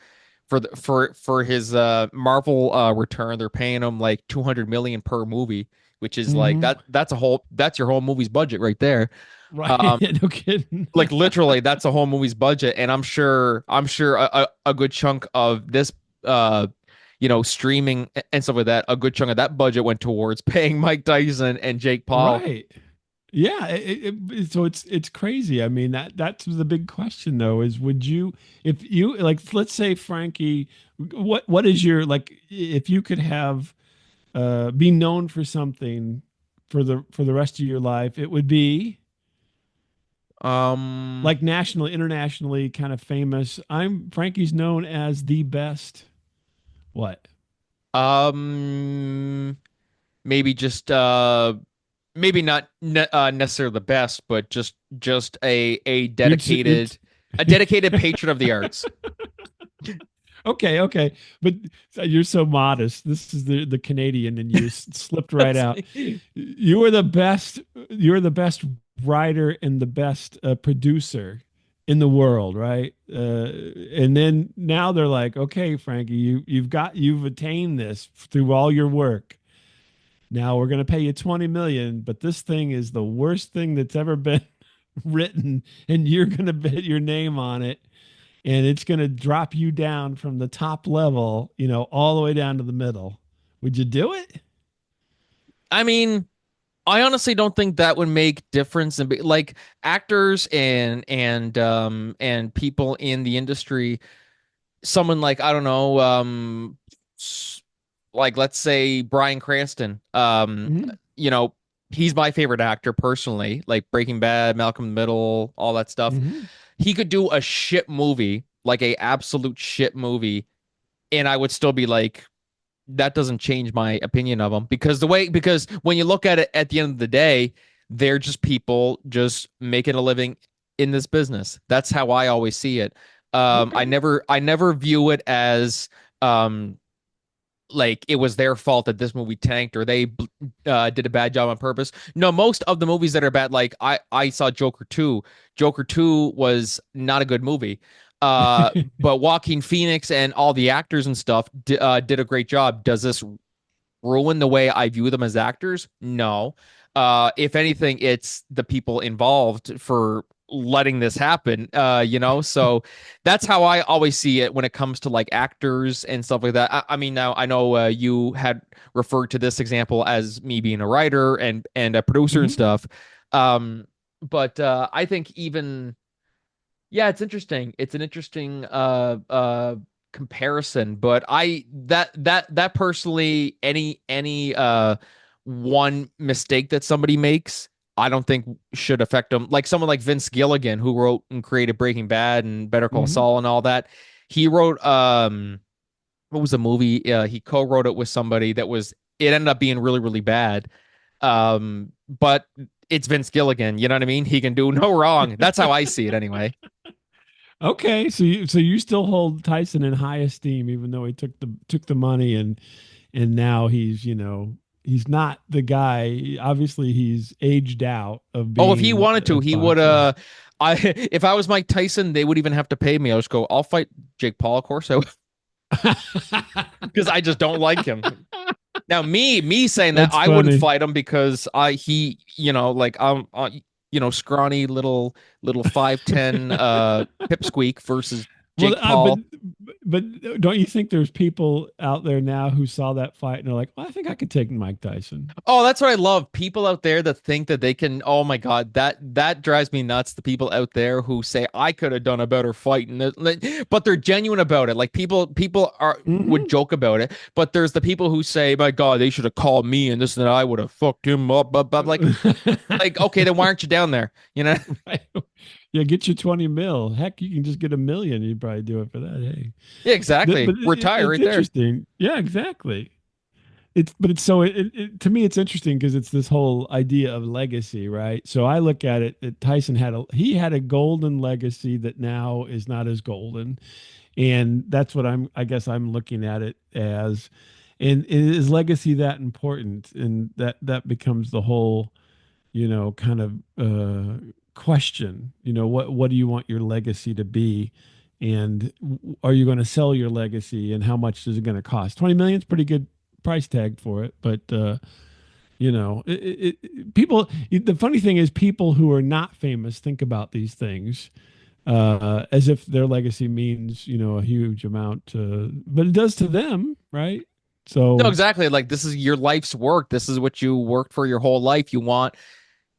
for his Marvel return, they're paying him like 200 million per movie, which is like Hmm. that's your whole movie's budget right there. Right. Um, No kidding. like literally that's a whole movie's budget, and I'm sure a good chunk of this streaming and stuff like that, a good chunk of that budget went towards paying Mike Tyson and Jake Paul. Right. Yeah. So it's crazy. I mean, that's the big question though, is would you, if you like, let's say Frankie, what is your, like, if you could have be known for something for the rest of your life, it would be um like nationally, internationally kind of famous. Frankie's known as the best. What? Um, maybe just maybe not necessarily the best, but just You'd a dedicated patron of the arts. okay, okay, but you're so modest. This is the Canadian, and you slipped right That's out. You were the best. You're the best writer and the best producer in the world, right? And then now they're like, okay, Frankie, you've attained this through all your work. Now we're going to pay you 20 million, but this thing is the worst thing that's ever been written, and you're going to bet your name on it, and it's going to drop you down from the top level, all the way down to the middle. Would you do it? I mean, I honestly don't think that would make difference in like actors and people in the industry. Someone like I don't know, like let's say Bryan Cranston. Mm-hmm. You know, he's my favorite actor personally. Like Breaking Bad, Malcolm in the Middle, all that stuff. Mm-hmm. He could do a shit movie, like a absolute shit movie, and I would still be like, that doesn't change my opinion of them because when you look at it at the end of the day, they're just people just making a living in this business. That's how I always see it. Okay. I never view it as um like it was their fault that this movie tanked or they did a bad job on purpose. No, most of the movies that are bad, like I saw Joker 2. Joker 2 was not a good movie. But Joaquin Phoenix and all the actors and stuff did a great job. Does this ruin the way I view them as actors? No. If anything, it's the people involved for letting this happen. So that's how I always see it when it comes to like actors and stuff like that. I mean, now I know you had referred to this example as me being a writer and a producer and Mm-hmm. stuff. But I think even yeah, it's interesting. It's an interesting comparison, but that personally any one mistake that somebody makes, I don't think should affect them. Like someone like Vince Gilligan who wrote and created Breaking Bad and Better Call Mm-hmm. Saul and all that. He wrote what was the movie? He co-wrote it with somebody that was it ended up being really really bad. But it's Vince Gilligan, you know what I mean? He can do no wrong. That's how I see it anyway. Okay, so you still hold Tyson in high esteem, even though he took the money, and now he's not the guy. Obviously, he's aged out of Oh, if he being wanted a to, he would boxer. I if I was Mike Tyson, they would even have to pay me. I would just go, I'll fight Jake Paul, of course, because I just don't like him. Now, me saying that That's I wouldn't funny. fight him because like I'm scrawny little 5'10" pipsqueak versus Well, Jake but Paul. don't you think there's people out there now who saw that fight and are like, well, I think I could take Mike Tyson. Oh, that's what I love. People out there that think that they can. Oh my God, that drives me nuts. The people out there who say I could have done a better fight, but they're genuine about it. Like people are would Hmm. joke about it, but there's the people who say, "My God, they should have called me and this and that. I would have fucked him up." But like, okay, then why aren't you down there? You know? Right. Yeah, get your 20 mil. Heck, you can just get a million. You'd probably do it for that. Hey, Yeah, But exactly. Retire it's right there. interesting. Yeah, exactly. It's so to me it's interesting because it's this whole idea of legacy, right? So I look at it that Tyson had a golden legacy that now is not as golden, and that's what I guess I'm looking at it as. And is legacy that important? And that becomes the whole kind of question. What do you want your legacy to be? And are you going to sell your legacy? And how much is it going to cost? 20 million is pretty good price tag for it. But, people, the funny thing is, people who are not famous think about these things as if their legacy means, a huge amount, but it does to them, right? No, So, exactly. Like this is your life's work. This is what you worked for your whole life. You want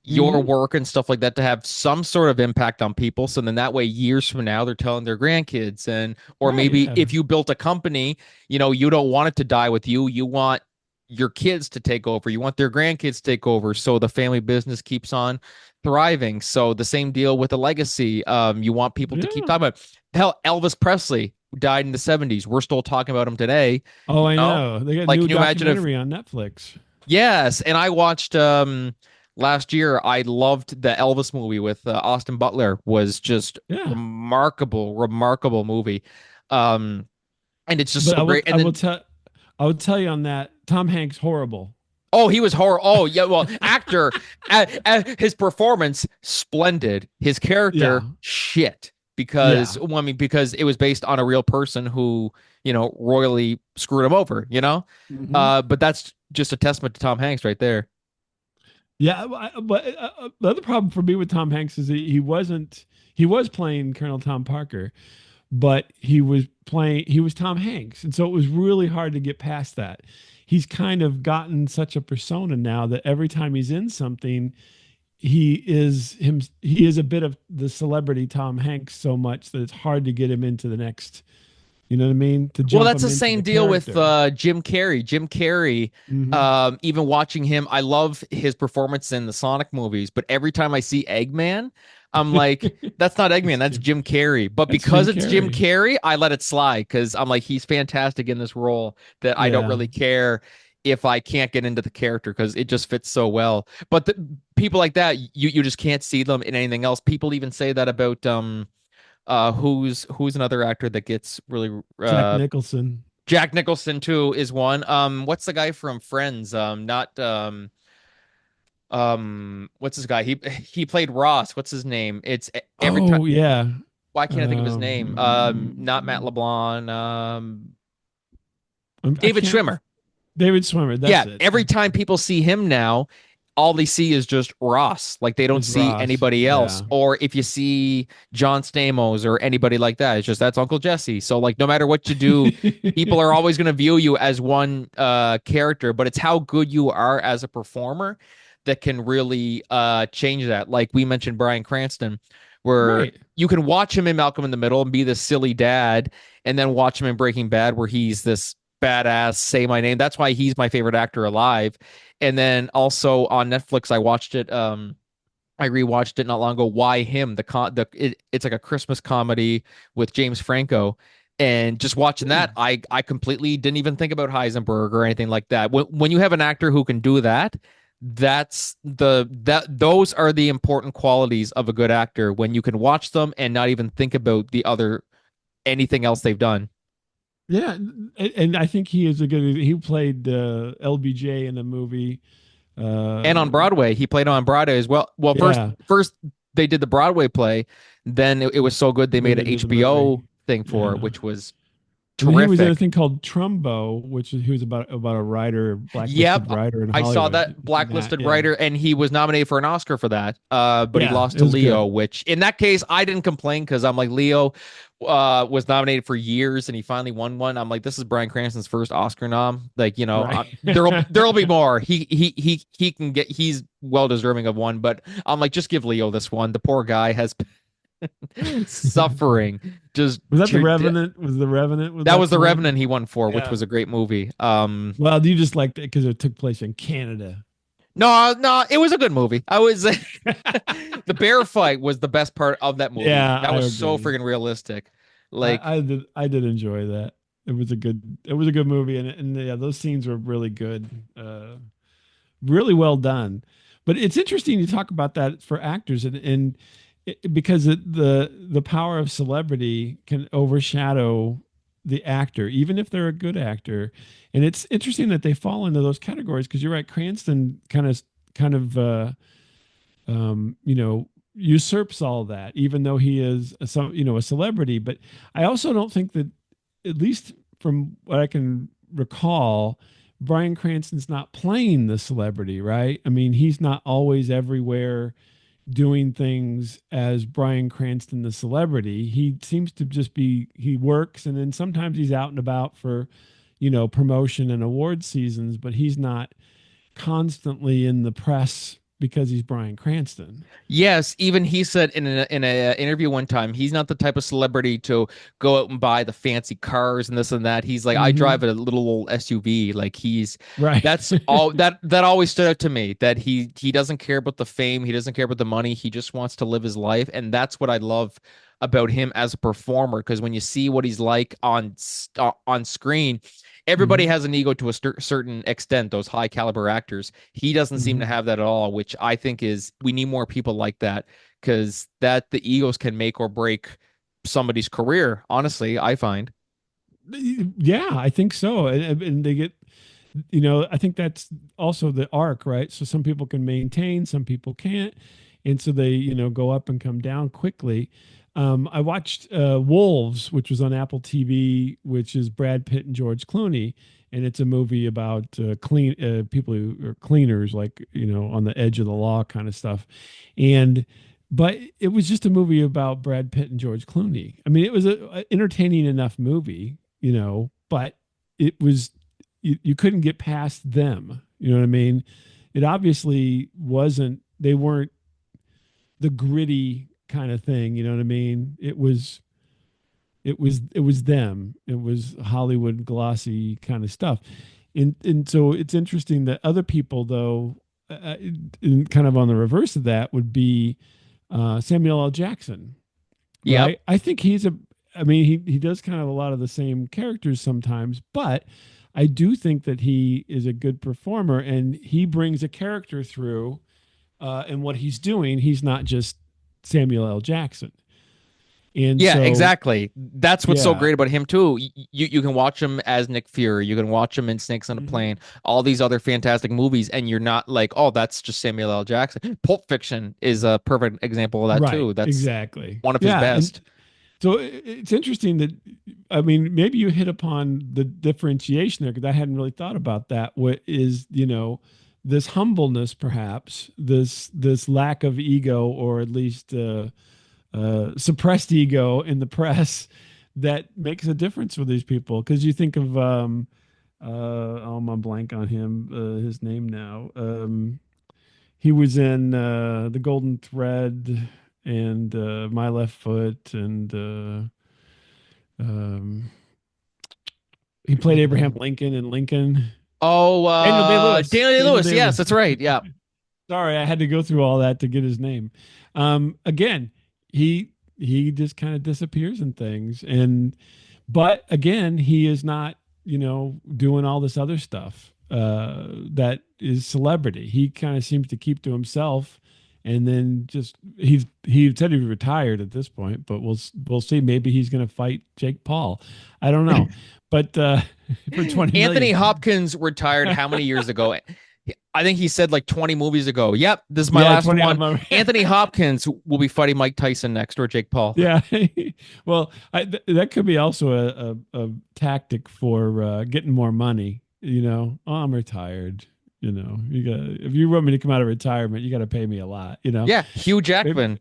your mhm. work and stuff like that to have some sort of impact on people. So then that way, years from now, they're telling their grandkids or Right. maybe Yeah. if you built a company, you don't want it to die with you. You want your kids to take over. You want their grandkids to take over. So the family business keeps on thriving. So the same deal with the legacy. You want people to keep Yeah. talking about. Hell, Elvis Presley died in the 70s. We're still talking about him today. Oh, You I know, know. They got a like, new can you imagine if? documentary on Netflix. Yes, and I watched last year. I loved the Elvis movie with Austin Butler. Was just Yeah. remarkable, remarkable movie. Um, and it's just But so great. And then I will tell you on that, Tom Hanks horrible. oh, he was horror. Oh, yeah. Well, actor, his performance splendid. His character Yeah. shit because Yeah. well, I mean because it was based on a real person who royally screwed him over. Hmm. But that's just a testament to Tom Hanks right there. Yeah, but the other problem for me with Tom Hanks is he was playing Colonel Tom Parker, but he was Tom Hanks, and so it was really hard to get past that. He's kind of gotten such a persona now that every time he's in something, he is a bit of the celebrity Tom Hanks so much that it's hard to get him into the next, you know what I mean, to Well, jump that's him the into same the deal with character. Jim Carrey. Jim Carrey, Hmm. even watching him, I love his performance in the Sonic movies, but every time I see Eggman, I'm like, that's not Eggman, that's Jim Carrey. But That's because Jim it's Jim Carrey. Carrey, I let it slide because I'm like, he's fantastic in this role that I don't Yeah. really care if I can't get into the character because it just fits so well. But people like that, you just can't see them in anything else. People even say that about who's another actor that gets really Jack Nicholson. Jack Nicholson too is one. What's the guy from Friends? Not what's this guy? He played Ross. What's his name? It's every time. Oh yeah. Why can't I think of his name? Not Matt Um, LeBlanc. I David can't. Schwimmer. David Swimmer. Yeah, That's it. every time people see him now, all they see is just Ross. Like they don't Is see Ross. anybody else. Yeah. Or if you see John Stamos or anybody like that, it's just that's Uncle Jesse. So like no matter what you do, people are always going to view you as one character, but it's how good you are as a performer that can really change that. Like we mentioned Bryan Cranston, where Right. you can watch him in Malcolm in the Middle and be this silly dad, and then watch him in Breaking Bad where he's this badass say my name. That's why he's my favorite actor alive. And then also on Netflix, I watched it. I rewatched it not long ago. Why him? It's like a Christmas comedy with James Franco. And just watching that, Hmm. I completely didn't even think about Heisenberg or anything like that. When you have an actor who can do that, those are the important qualities of a good actor when you can watch them and not even think about the other anything else they've done. Yeah, and I think he is a good. He played LBJ in a movie. And on Uh, Broadway, he played on Broadway as well. Well, first yeah, first they did the Broadway play, then it was so good they then made they an did the movie. HBO thing for it, Yeah, which was and he was in a terrific. thing called Trumbo, which is he was about a writer, Yep, blacklisted writer in I saw Hollywood. that In that, blacklisted yeah, writer, and he was nominated for an Oscar for that. But he yeah, lost it to was Leo, good. which in that case I didn't complain because I'm like Leo was nominated for years and he finally won one. I'm like, this is Bryan Cranston's first Oscar nom. Like, Right. there'll be more. He can get he's well deserving of one, but I'm like, just give Leo this one. The poor guy has suffering. Just Was that the Revenant? Was the Revenant? that was That's the the one? Revenant he won for, which Yeah. was a great movie. Well, you just liked it because it took place in Canada. No, no, it was a good movie. I was the bear fight was the best part of that movie. Yeah, That I was so agree. friggin' realistic. Like, I did enjoy that. It was a good movie, and yeah, those scenes were really good, really well done. But it's interesting to talk about that for actors, because the power of celebrity can overshadow the actor, even if they're a good actor. And it's interesting that they fall into those categories because you're right. Cranston kind of you know, usurps all that, even though he is a celebrity. But I also don't think that, at least from what I can recall, Bryan Cranston's not playing the celebrity, right? I mean, he's not always everywhere doing things as Bryan Cranston, the celebrity. He seems to just he works and then sometimes he's out and about for, promotion and award seasons, but he's not constantly in the press because he's Bryan Cranston. Yes, even he said in a interview one time, he's not the type of celebrity to go out and buy the fancy cars and this and that. He's like, I drive a little old SUV. Like Right. that's all that always stood out to me. That he doesn't care about the fame, he doesn't care about the money. He just wants to live his life, and that's what I love about him as a performer. Because when you see what he's like on screen, everybody Mhm. has an ego to a certain extent, those high caliber actors. He doesn't seem to Mhm. have that at all, which I think is we need more people like that because that the egos can make or break somebody's career. Honestly, I find. Yeah, I think so. And they get, I think that's also the arc, right? So some people can maintain, some people can't. And so they, go up and come down quickly. I watched Wolves, which was on Apple TV, which is Brad Pitt and George Clooney. And it's a movie about people who are cleaners, like, on the edge of the law kind of stuff. But it was just a movie about Brad Pitt and George Clooney. I mean, it was a entertaining enough movie, but it was you couldn't get past them. You know what I mean? It obviously wasn't. They weren't the gritty kind of thing. You know what I mean? It was them. It was Hollywood glossy kind of stuff. And so it's interesting that other people though, kind of on the reverse of that would be Samuel L. Jackson, Yep. right? I think I mean, he does kind of a lot of the same characters sometimes, but I do think that he is a good performer and he brings a character through, and what he's doing, he's not just Samuel L. Jackson. And Yeah, so, exactly. That's what's so yeah. great about him too. You can watch him as Nick Fury. You can watch him in Snakes on a Mhm. Plane. All these other fantastic movies, and you're not like, oh, that's just Samuel L. Jackson. Pulp Fiction is a perfect example of that Right, too. That's exactly. one of his Yeah. And best. so it's interesting that, I mean, maybe you hit upon the differentiation there because I hadn't really thought about that. What is, this humbleness, perhaps this lack of ego, or at least suppressed ego in the press, that makes a difference for these people. Because you think of, I'm on blank on him, his name now. He was in The Golden Thread and My Left Foot, and um, he played Abraham Lincoln in Lincoln. Oh, Daniel Day Lewis. Daniel Daniel Day-Lewis. Day Yes, Lewis. that's right. Yeah. Sorry, I had to go through all that to get his name. Again, he just kind of disappears in things, but again, he is not, doing all this other stuff that is celebrity. He kind of seems to keep to himself, and then just he said he retired at this point, but we'll see. Maybe he's going to fight Jake Paul. I don't know, but for 20 Anthony million. Hopkins retired how many years ago? I think he said like 20 movies ago. Yep, this is my Yeah, last 20 one. of them. Anthony Hopkins will be fighting Mike Tyson next or Jake Paul. Yeah. Well, that could be also a tactic for getting more money. Oh, I'm retired. You got if you want me to come out of retirement, you got to pay me a lot. Yeah, Hugh Maybe- Jackman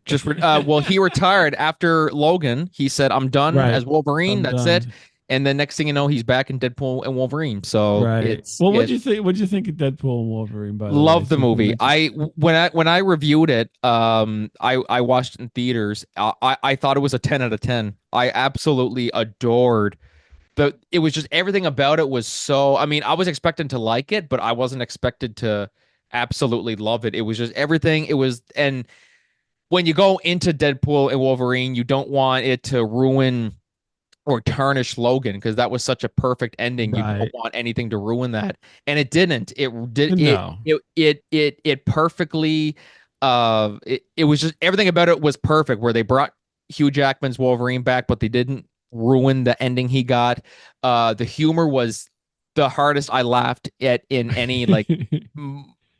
well, he retired after Logan. He said, "I'm done right. as Wolverine. I'm That's it." done. And then next thing you know, he's back in Deadpool and Wolverine. So Right. it's Well, what'd it. you think? What'd you think of Deadpool and Wolverine? By the way, Love the since we movie. mentioned. When I reviewed it, I watched it in theaters. I thought it was a 10 out of 10. I absolutely adored it was just everything about it was so. I mean, I was expecting to like it, but I wasn't expected to absolutely love it. It was just everything. It was, and when you go into Deadpool and Wolverine, you don't want it to ruin or tarnish Logan because that was such a perfect ending. You don't Right. want anything to ruin that, and it didn't. It did No. it perfectly. It was just everything about it was perfect. Where they brought Hugh Jackman's Wolverine back, but they didn't ruin the ending he got. The humor was the hardest I laughed at in any like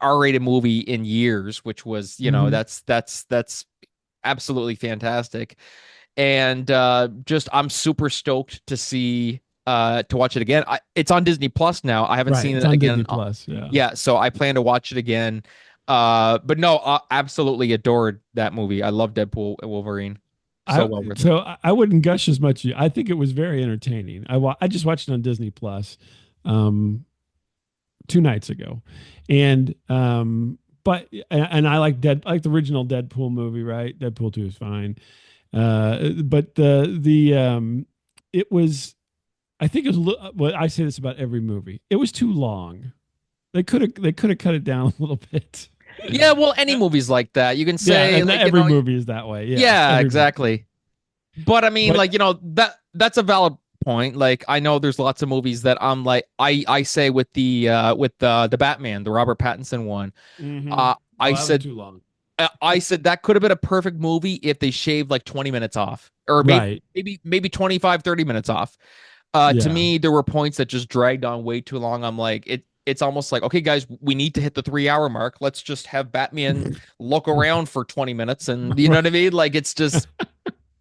R-rated movie in years, which was Mhm. that's absolutely fantastic. And just I'm super stoked to see to watch it again. It's on Disney Plus now. I haven't Right. seen It's it on again. Disney Plus. Yeah. Yeah, so I plan to watch it again. But no, I absolutely adored that movie. I love Deadpool and Wolverine. So I well worth it. so I wouldn't gush as much. I think it was very entertaining. I just watched it on Disney Plus, um, 2 nights ago, and but and I like the original Deadpool movie, right? Deadpool 2 is fine. But it was, I think it was, well, I say this about every movie. It was too long. They could have cut it down a little bit. Yeah, well, any movies like that, you can Yeah, say and like, every movie is that way. Yeah, yeah, every movie. exactly. But I mean, But like, that's a valid point. Like, I know there's lots of movies that I'm like, I say with the Batman, the Robert Pattinson one, mhm. I Oh, that was said too long. I said that could have been a perfect movie if they shaved like 20 minutes off, or Right. maybe 25, 30 minutes off. To Yeah. me, there were points that just dragged on way too long. I'm like, it's almost like, okay, guys, we need to hit the 3 hour mark. Let's just have Batman look around for 20 minutes, and you know what I mean? Like, it's just,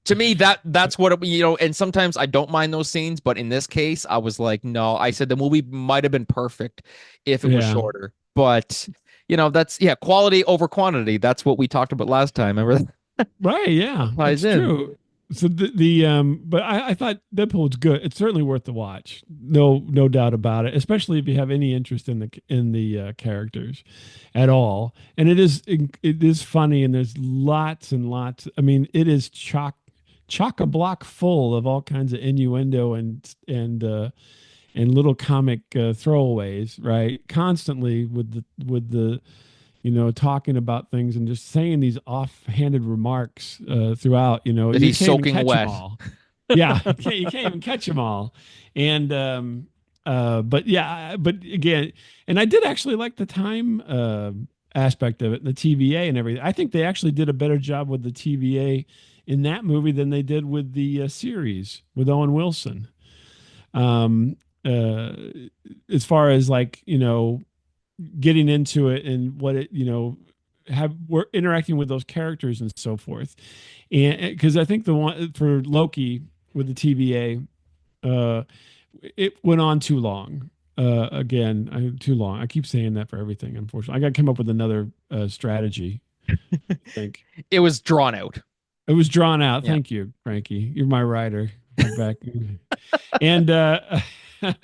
to me, that's what and sometimes I don't mind those scenes, but in this case, I was like, no, I said the movie might have been perfect if it was Yeah. shorter. But that's, yeah, quality over quantity. That's what we talked about last time. Remember that Right. Yeah, ties that's in. true. So but I thought Deadpool was good. It's certainly worth the watch. No doubt about it. Especially if you have any interest in the characters at all. And it is funny, and there's lots and lots. I mean, it is chock a block full of all kinds of innuendo and little comic throwaways, right? Constantly with the talking about things and just saying these offhanded remarks throughout. That You he's can't even soaking catch them wet. all. Yeah, you can't even catch them all. And but yeah, but again, and I did actually like the time aspect of it, the TVA and everything. I think they actually did a better job with the TVA in that movie than they did with the series with Owen Wilson. Um, uh, as far as like getting into it and what it have we're interacting with those characters and so forth, and because I think the one for Loki with the TVA, uh it went on too long. Too long. I keep saying that for everything. Unfortunately, I got to come up with another strategy. I think It was drawn out. it was drawn out. Yeah. Thank you, Franky. You're my writer. Back. And Come in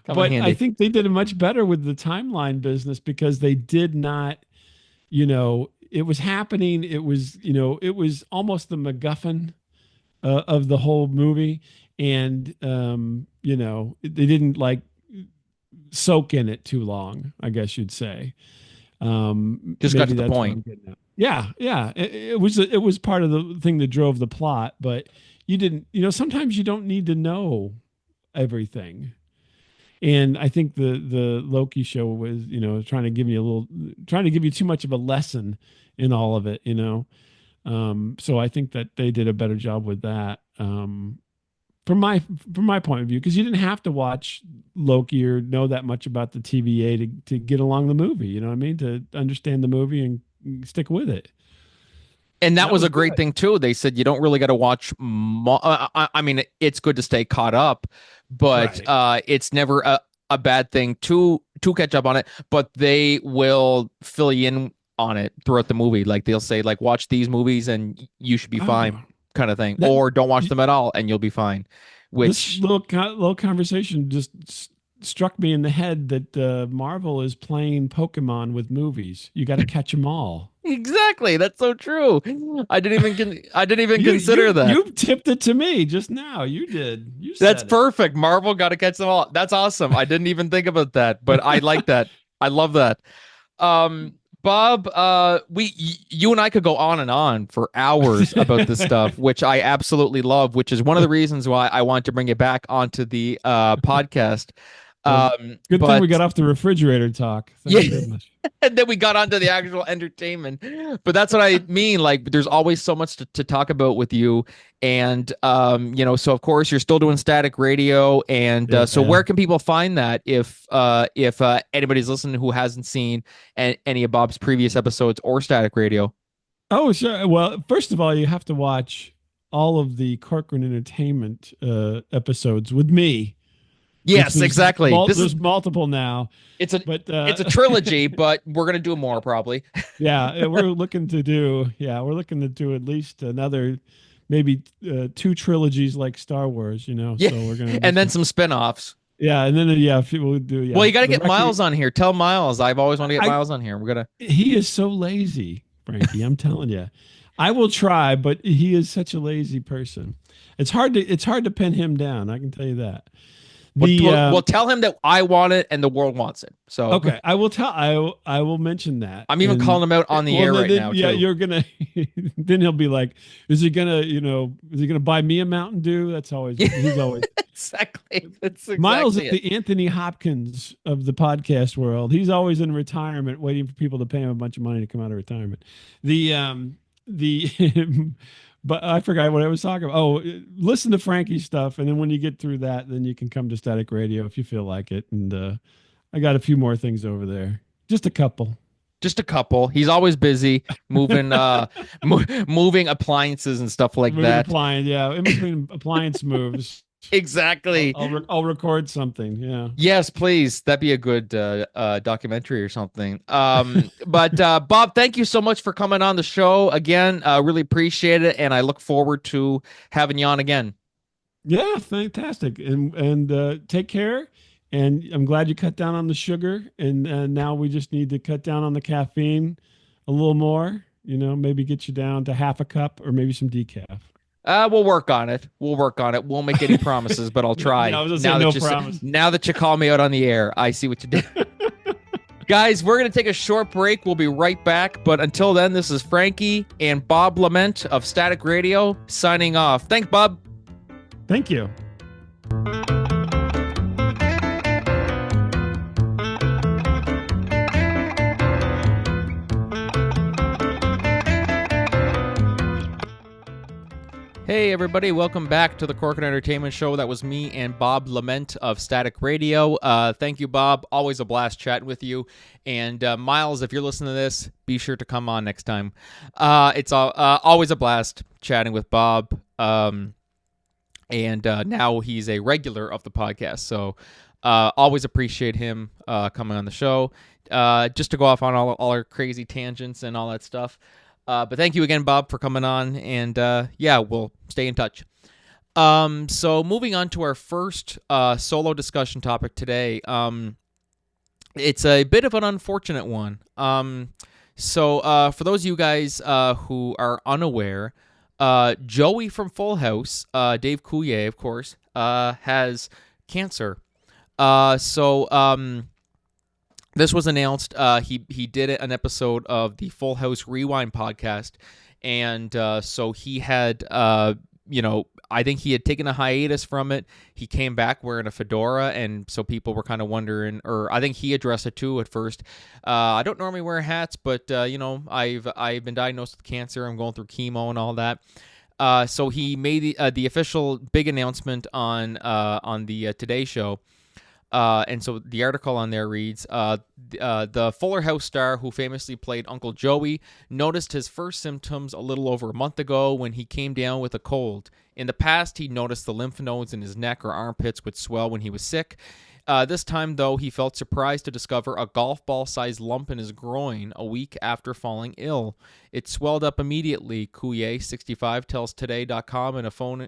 but I handy. think they did it much better with the timeline business because they did not, it was happening. It was almost the MacGuffin of the whole movie. And they didn't like soak in it too long, I guess you'd say. Just got Maybe to the that's what point. I'm getting at. Yeah, yeah. It was part of the thing that drove the plot, but you didn't. Sometimes you don't need to know everything. And I think the Loki show was, trying to give you too much of a lesson in all of it. So I think that they did a better job with that. From my point of view, because you didn't have to watch Loki or know that much about the TVA to get along the movie. You know what I mean? To understand the movie and stick with it. And that That was was a great good. thing too. They said you don't really got to watch. I mean, it's good to stay caught up, but Right. it's never a bad thing to catch up on it. But they will fill you in on it throughout the movie. Like they'll say, like, watch these movies and you should be fine, Oh, kind of thing, that or don't watch them at all and you'll be fine. this Which little conversation just struck me in the head that Marvel is playing Pokemon with movies. You got to catch them all. exactly, that's so true. I didn't even You consider you that. you tipped it to me just now. You did. You That's said it. perfect. Marvel got to catch them all. That's awesome. I didn't even think about that, but I like that. I love that. Bob, you and I could go on and on for hours about this stuff, which I absolutely love, which is one of the reasons why I want to bring it back onto the podcast. Well, good thing we But got off the refrigerator talk. yeah, Thank goodness. and then we got onto the actual entertainment. But that's what I mean. Like, there's always so much to talk about with you. And so of course you're still doing static radio. And so Yeah. where can people find that if anybody's listening who hasn't seen any of Bob's previous episodes or static radio? Oh, sure. Well, first of all, you have to watch all of the Corcoran Entertainment episodes with me, which Yes, exactly. This is there's multiple now. it's a But it's a trilogy, but we're gonna do more probably. yeah, we're looking to do at least another maybe two trilogies like Star Wars. Yeah, So we're gonna do and then some. some spin-offs. Yeah, and then people do. Yeah, Well, you got to the get Miles on here. Tell Miles. I've always wanted to get I Miles on here. We're gonna. he is so lazy, Frankie. I'm telling you. I will try, but he is such a lazy person. It's hard to pin him down. I can tell you that. The We'll tell him that I want it and the world wants it. So Okay, I will mention that. I'm even And calling him out on the well, air then, right now yeah, too. you're gonna. Then he'll be like, is he gonna buy me a Mountain Dew? That's always he's always Exactly. That's Miles exactly is it. the Anthony Hopkins of the podcast world. He's always in retirement, waiting for people to pay him a bunch of money to come out of retirement. The but I forgot what I was talking about. Oh, listen to Frankie's stuff, and then when you get through that, then you can come to Static Radio if you feel like it. And I got a few more things over there, just a couple. Just a couple. He's always busy moving moving appliances and stuff like Moving that. appliance, yeah, in between appliance moves. Exactly. I'll record something. Yeah. Yes, please. That'd be a good documentary or something. But Bob, thank you so much for coming on the show again. Really appreciate it, and I look forward to having you on again. Yeah, fantastic. And take care. And I'm glad you cut down on the sugar. And now we just need to cut down on the caffeine a little more. Maybe get you down to half a cup or maybe some decaf. We'll work on it. We'll work on it. Won't make any promises, but I'll try. Yeah, I was gonna Now say that no you promise. now that you call me out on the air, I see what you did. Guys, we're going to take a short break. We'll be right back. But until then, this is Franky and Bob LeMent of Static Radio signing off. Thanks, Bob. Thank you. Hey everybody, welcome back to the Corkin Entertainment Show. That was me and Bob LeMent of Static Radio. Thank you, Bob. Always a blast chatting with you. And Miles, if you're listening to this, be sure to come on next time. It's always a blast chatting with Bob. And now he's a regular of the podcast. So always appreciate him coming on the show. Just to go off on all our crazy tangents and all that stuff. But thank you again, Bob, for coming on, and we'll stay in touch. So moving on to our first solo discussion topic today. It's a bit of an unfortunate one. So for those of you guys who are unaware, Joey from Full House, Dave Coulier, of course, has cancer. This was announced. He did an episode of the Full House Rewind podcast, and so he had, I think he had taken a hiatus from it. He came back wearing a fedora, and so people were kind of wondering, or I think he addressed it too at first. I don't normally wear hats, but I've been diagnosed with cancer. I'm going through chemo and all that. So he made the official big announcement on the Today Show. And so the article on there reads, the Fuller House star who famously played Uncle Joey noticed his first symptoms a little over a month ago when he came down with a cold. In the past, he noticed the lymph nodes in his neck or armpits would swell when he was sick. This time, though, he felt surprised to discover a golf ball-sized lump in his groin a week after falling ill. It swelled up immediately, Coulier, 65, tells Today.com in a phone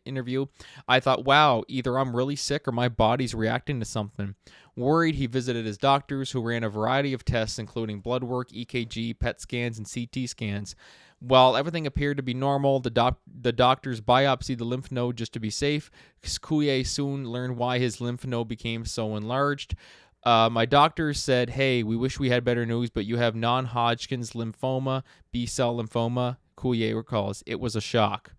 interview. I thought, wow, either I'm really sick or my body's reacting to something. Worried, he visited his doctors, who ran a variety of tests, including blood work, EKG, PET scans, and CT scans. While everything appeared to be normal, the doctors biopsied the lymph node just to be safe. Coulier soon learned why his lymph node became so enlarged. My doctors said, hey, we wish we had better news, but you have non-Hodgkin's lymphoma, B-cell lymphoma. Coulier recalls, it was a shock.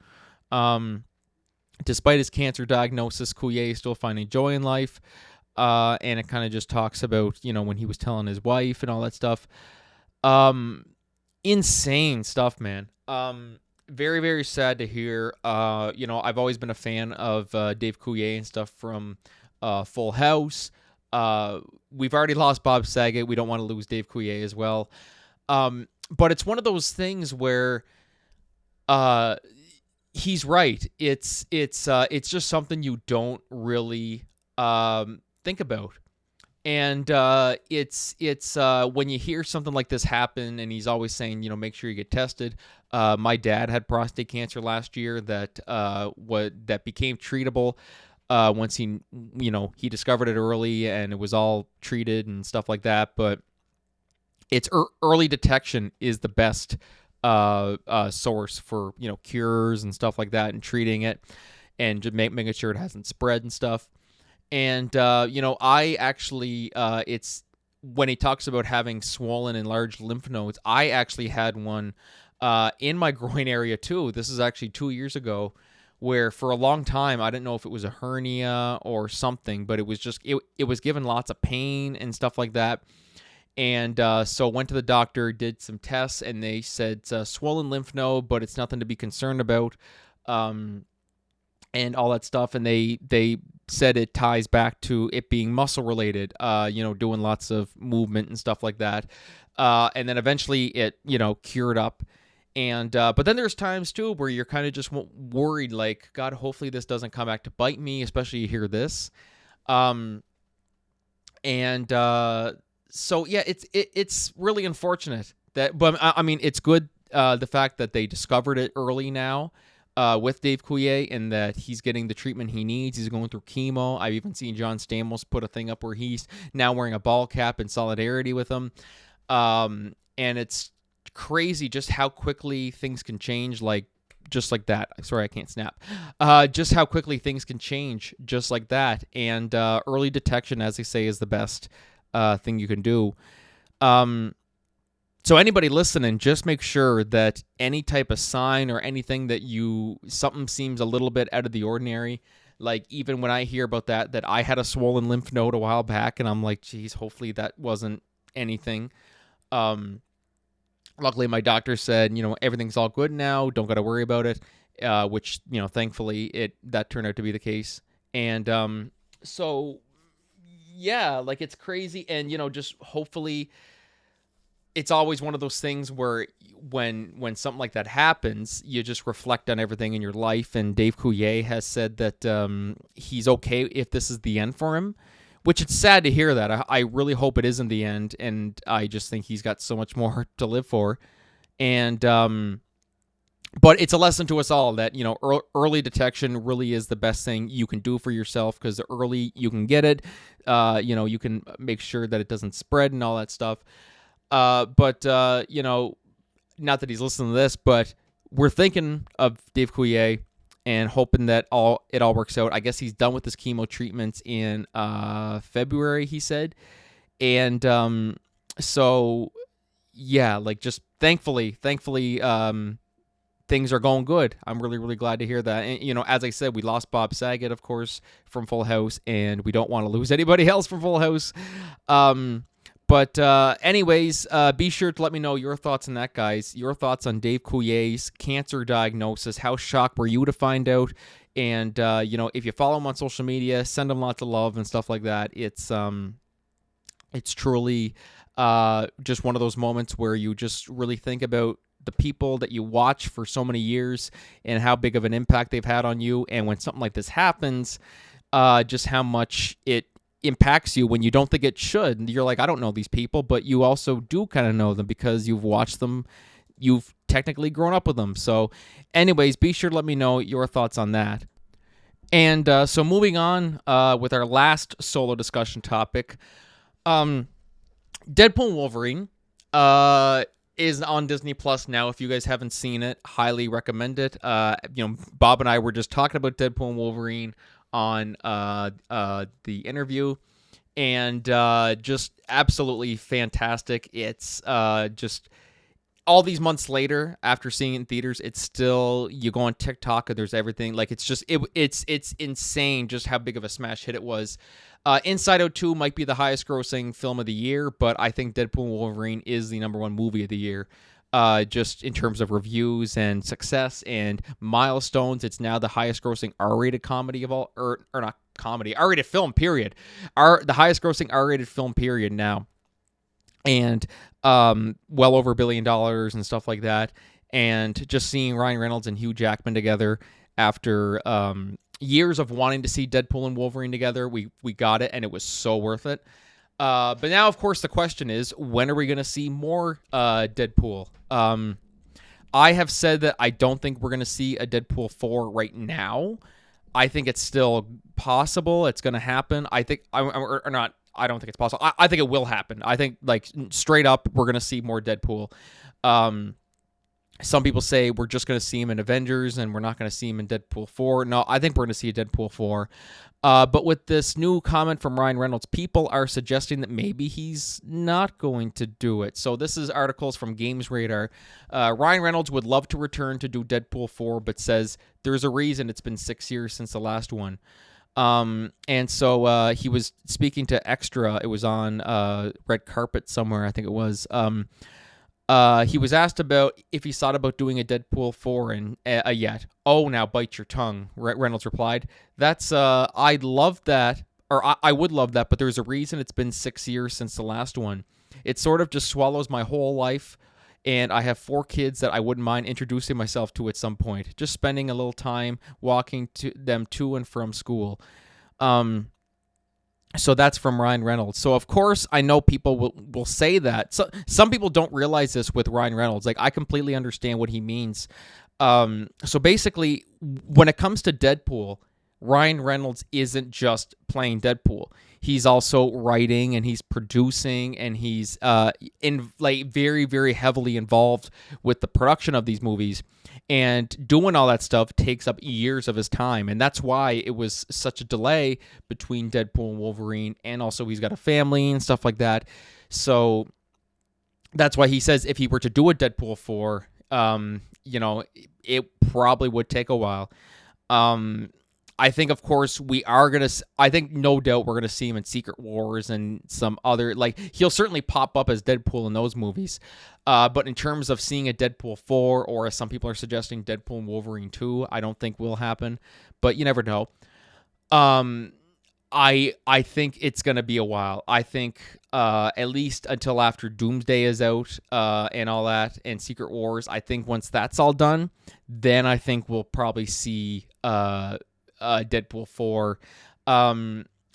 Despite his cancer diagnosis, Coulier is still finding joy in life. And it kind of just talks about, when he was telling his wife and all that stuff. Insane stuff, man. Very, very sad to hear. I've always been a fan of Dave Coulier and stuff from Full House. We've already lost Bob Saget. We don't want to lose Dave Coulier as well. But it's one of those things where he's right. It's just something you don't really think about. And it's when you hear something like this happen, and he's always saying, make sure you get tested. My dad had prostate cancer last year that became treatable. once he discovered it early and it was all treated and stuff like that. But it's early detection is the best source for cures and stuff like that, and treating it and just making sure it hasn't spread and stuff. And I actually it's when he talks about having swollen and large lymph nodes, I actually had one in my groin area too. This is actually 2 years ago, where for a long time I didn't know if it was a hernia or something, but it was just it was given lots of pain and stuff like that. And so went to the doctor, did some tests, and they said it's a swollen lymph node, but it's nothing to be concerned about, and all that stuff. And they said it ties back to it being muscle related, doing lots of movement and stuff like that. And then eventually it, cured up. And but then there's times too where you're kind of just worried, like, God, hopefully this doesn't come back to bite me, especially you hear this. So yeah, it's really unfortunate that, but I mean, it's good the fact that they discovered it early now with Dave Coulier, and that he's getting the treatment he needs. He's going through chemo. I've even seen John Stamos put a thing up where he's now wearing a ball cap in solidarity with him. And it's crazy just how quickly things can change, just like that. Sorry, I can't snap. Just how quickly things can change just like that. And early detection, as they say, is the best thing you can do. So anybody listening, just make sure that any type of sign or anything that something seems a little bit out of the ordinary, like even when I hear about that I had a swollen lymph node a while back, and I'm like, geez, hopefully that wasn't anything. Luckily my doctor said, everything's all good now, don't got to worry about it, which, thankfully that turned out to be the case. And so yeah, like, it's crazy. And just hopefully, it's always one of those things where when something like that happens, you just reflect on everything in your life. And Dave Coulier has said that he's okay if this is the end for him, which it's sad to hear that. I really hope it isn't the end, and I just think he's got so much more to live for. And but it's a lesson to us all that, early detection really is the best thing you can do for yourself, because the early you can get it, you can make sure that it doesn't spread and all that stuff. But not that he's listening to this, but we're thinking of Dave Coulier and hoping that it all works out. I guess he's done with his chemo treatments in February, he said. And so, yeah, like, just thankfully, things are going good. I'm really, really glad to hear that. And, as I said, we lost Bob Saget, of course, from Full House, and we don't want to lose anybody else from Full House. But anyways, be sure to let me know your thoughts on that, guys. Your thoughts on Dave Coulier's cancer diagnosis. How shocked were you to find out? And, if you follow him on social media, send him lots of love and stuff like that. It's truly just one of those moments where you just really think about the people that you watch for so many years and how big of an impact they've had on you. And when something like this happens, just how much it impacts you when you don't think it should. You're like, I don't know these people, but you also do kind of know them because you've watched them. You've technically grown up with them. So anyways, be sure to let me know your thoughts on that. And so moving on with our last solo discussion topic, Deadpool and Wolverine is on Disney Plus now. If you guys haven't seen it, highly recommend it. Bob and I were just talking about Deadpool and Wolverine on the interview, and just absolutely fantastic. It's just all these months later, after seeing it in theaters, it's still, you go on TikTok and there's everything. Like, it's just it's insane just how big of a smash hit it was. Inside Out 2 might be the highest grossing film of the year, but I think Deadpool and Wolverine is the number one movie of the year. Just in terms of reviews and success and milestones. It's now the highest grossing R-rated comedy of all, or not comedy, R-rated film, period. The highest grossing R-rated film, period, now. And well over $1 billion and stuff like that. And just seeing Ryan Reynolds and Hugh Jackman together after years of wanting to see Deadpool and Wolverine together, we got it, and it was so worth it. But now, of course, the question is, when are we going to see more Deadpool? I have said that I don't think we're going to see a Deadpool 4 right now. I think it's still possible. It's going to happen. I think, or not. I don't think it's possible. I think it will happen. I think, like, straight up, we're going to see more Deadpool. Some people say we're just going to see him in Avengers and we're not going to see him in Deadpool 4. No, I think we're going to see a Deadpool 4. But with this new comment from Ryan Reynolds, people are suggesting that maybe he's not going to do it. So this is articles from Games Radar. Ryan Reynolds would love to return to do Deadpool 4, but says there's a reason it's been 6 years since the last one. And so he was speaking to Extra. It was on Red Carpet somewhere, I think it was. He was asked about if he thought about doing a Deadpool 4 and yet. Oh, now bite your tongue, Reynolds replied. That's, I'd love that, or I would love that, but there's a reason it's been 6 years since the last one. It sort of just swallows my whole life, and I have 4 kids that I wouldn't mind introducing myself to at some point. Just spending a little time walking to them to and from school. So that's from Ryan Reynolds. So, of course, I know people will say that. So, some people don't realize this with Ryan Reynolds. Like, I completely understand what he means. So, basically, when it comes to Deadpool, Ryan Reynolds isn't just playing Deadpool. He's also writing and he's producing and he's very, very heavily involved with the production of these movies. And doing all that stuff takes up years of his time. And that's why it was such a delay between Deadpool and Wolverine. And also he's got a family and stuff like that. So that's why he says if he were to do a Deadpool 4, it probably would take a while. I think, of course, I think no doubt we're going to see him in Secret Wars and some other, like, he'll certainly pop up as Deadpool in those movies. But in terms of seeing a Deadpool 4, or as some people are suggesting, Deadpool and Wolverine 2, I don't think will happen. But you never know. I think it's going to be a while. I think at least until after Doomsday is out and all that, and Secret Wars, I think once that's all done, then I think we'll probably see Deadpool 4.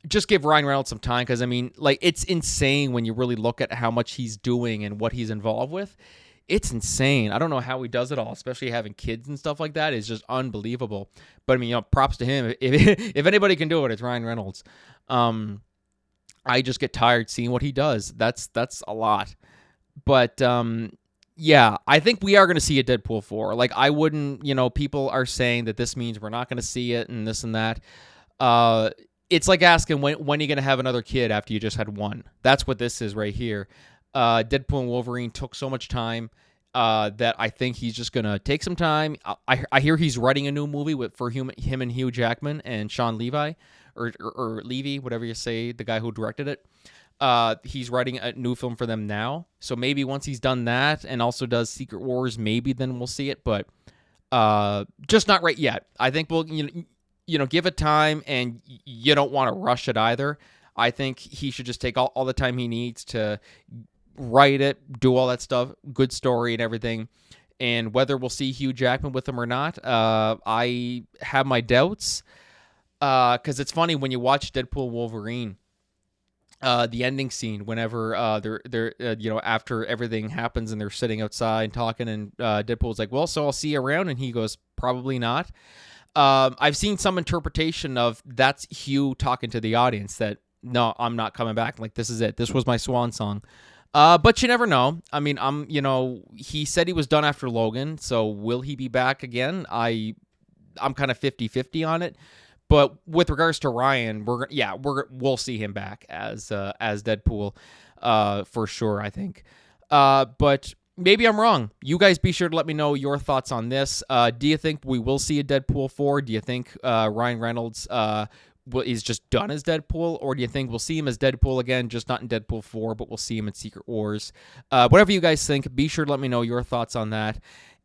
Just give Ryan Reynolds some time, because I mean, like, it's insane when you really look at how much he's doing and what he's involved with. It's insane. I don't know how he does it all, especially having kids and stuff like that. It's just unbelievable. But I mean, props to him. If anybody can do it, it's Ryan Reynolds. I just get tired seeing what he does. That's a lot. But yeah, I think we are going to see a Deadpool 4. Like, I wouldn't, people are saying that this means we're not going to see it and this and that. It's like asking when are you going to have another kid after you just had one. That's what this is right here. Deadpool and Wolverine took so much time that I think he's just going to take some time. I hear he's writing a new movie for him and Hugh Jackman and Sean Levi, or Levy, whatever you say, the guy who directed it. He's writing a new film for them now. So maybe once he's done that and also does Secret Wars, maybe then we'll see it. But just not right yet. I think we'll give it time, and you don't want to rush it either. I think he should just take all the time he needs to write it, do all that stuff, good story and everything. And whether we'll see Hugh Jackman with him or not, I have my doubts. Because it's funny when you watch Deadpool Wolverine, the ending scene, whenever they're after everything happens and they're sitting outside talking, and Deadpool's like, well, so I'll see you around, and he goes, probably not. I've seen some interpretation of that's Hugh talking to the audience that, no, I'm not coming back. Like, this is it. This was my swan song. But you never know. I mean, he said he was done after Logan, so will he be back again? I'm kind of 50-50 on it. But with regards to Ryan, we'll see him back as Deadpool for sure, I think. But maybe I'm wrong. You guys be sure to let me know your thoughts on this. Do you think we will see a Deadpool 4? Do you think Ryan Reynolds is just done as Deadpool? Or do you think we'll see him as Deadpool again, just not in Deadpool 4, but we'll see him in Secret Wars? Whatever you guys think, be sure to let me know your thoughts on that.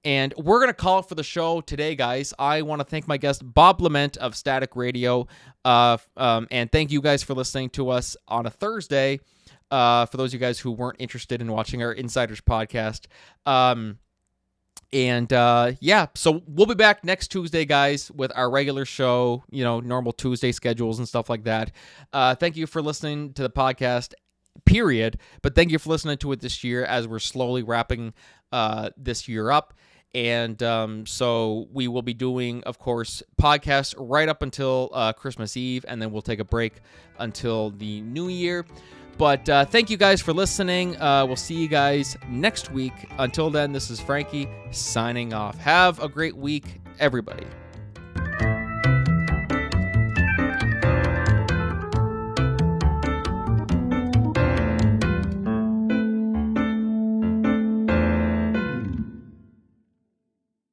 And we're going to call it for the show today, guys. I want to thank my guest, Bob LeMent of Static Radio. And thank you guys for listening to us on a Thursday. For those of you guys who weren't interested in watching our Insiders podcast. So we'll be back next Tuesday, guys, with our regular show, normal Tuesday schedules and stuff like that. Thank you for listening to the podcast, period. But thank you for listening to it this year as we're slowly wrapping this year up. And so we will be doing, of course, podcasts right up until Christmas Eve, and then we'll take a break until the new year. But thank you guys for listening. We'll see you guys next week. Until then, this is Franky signing off. Have a great week, everybody.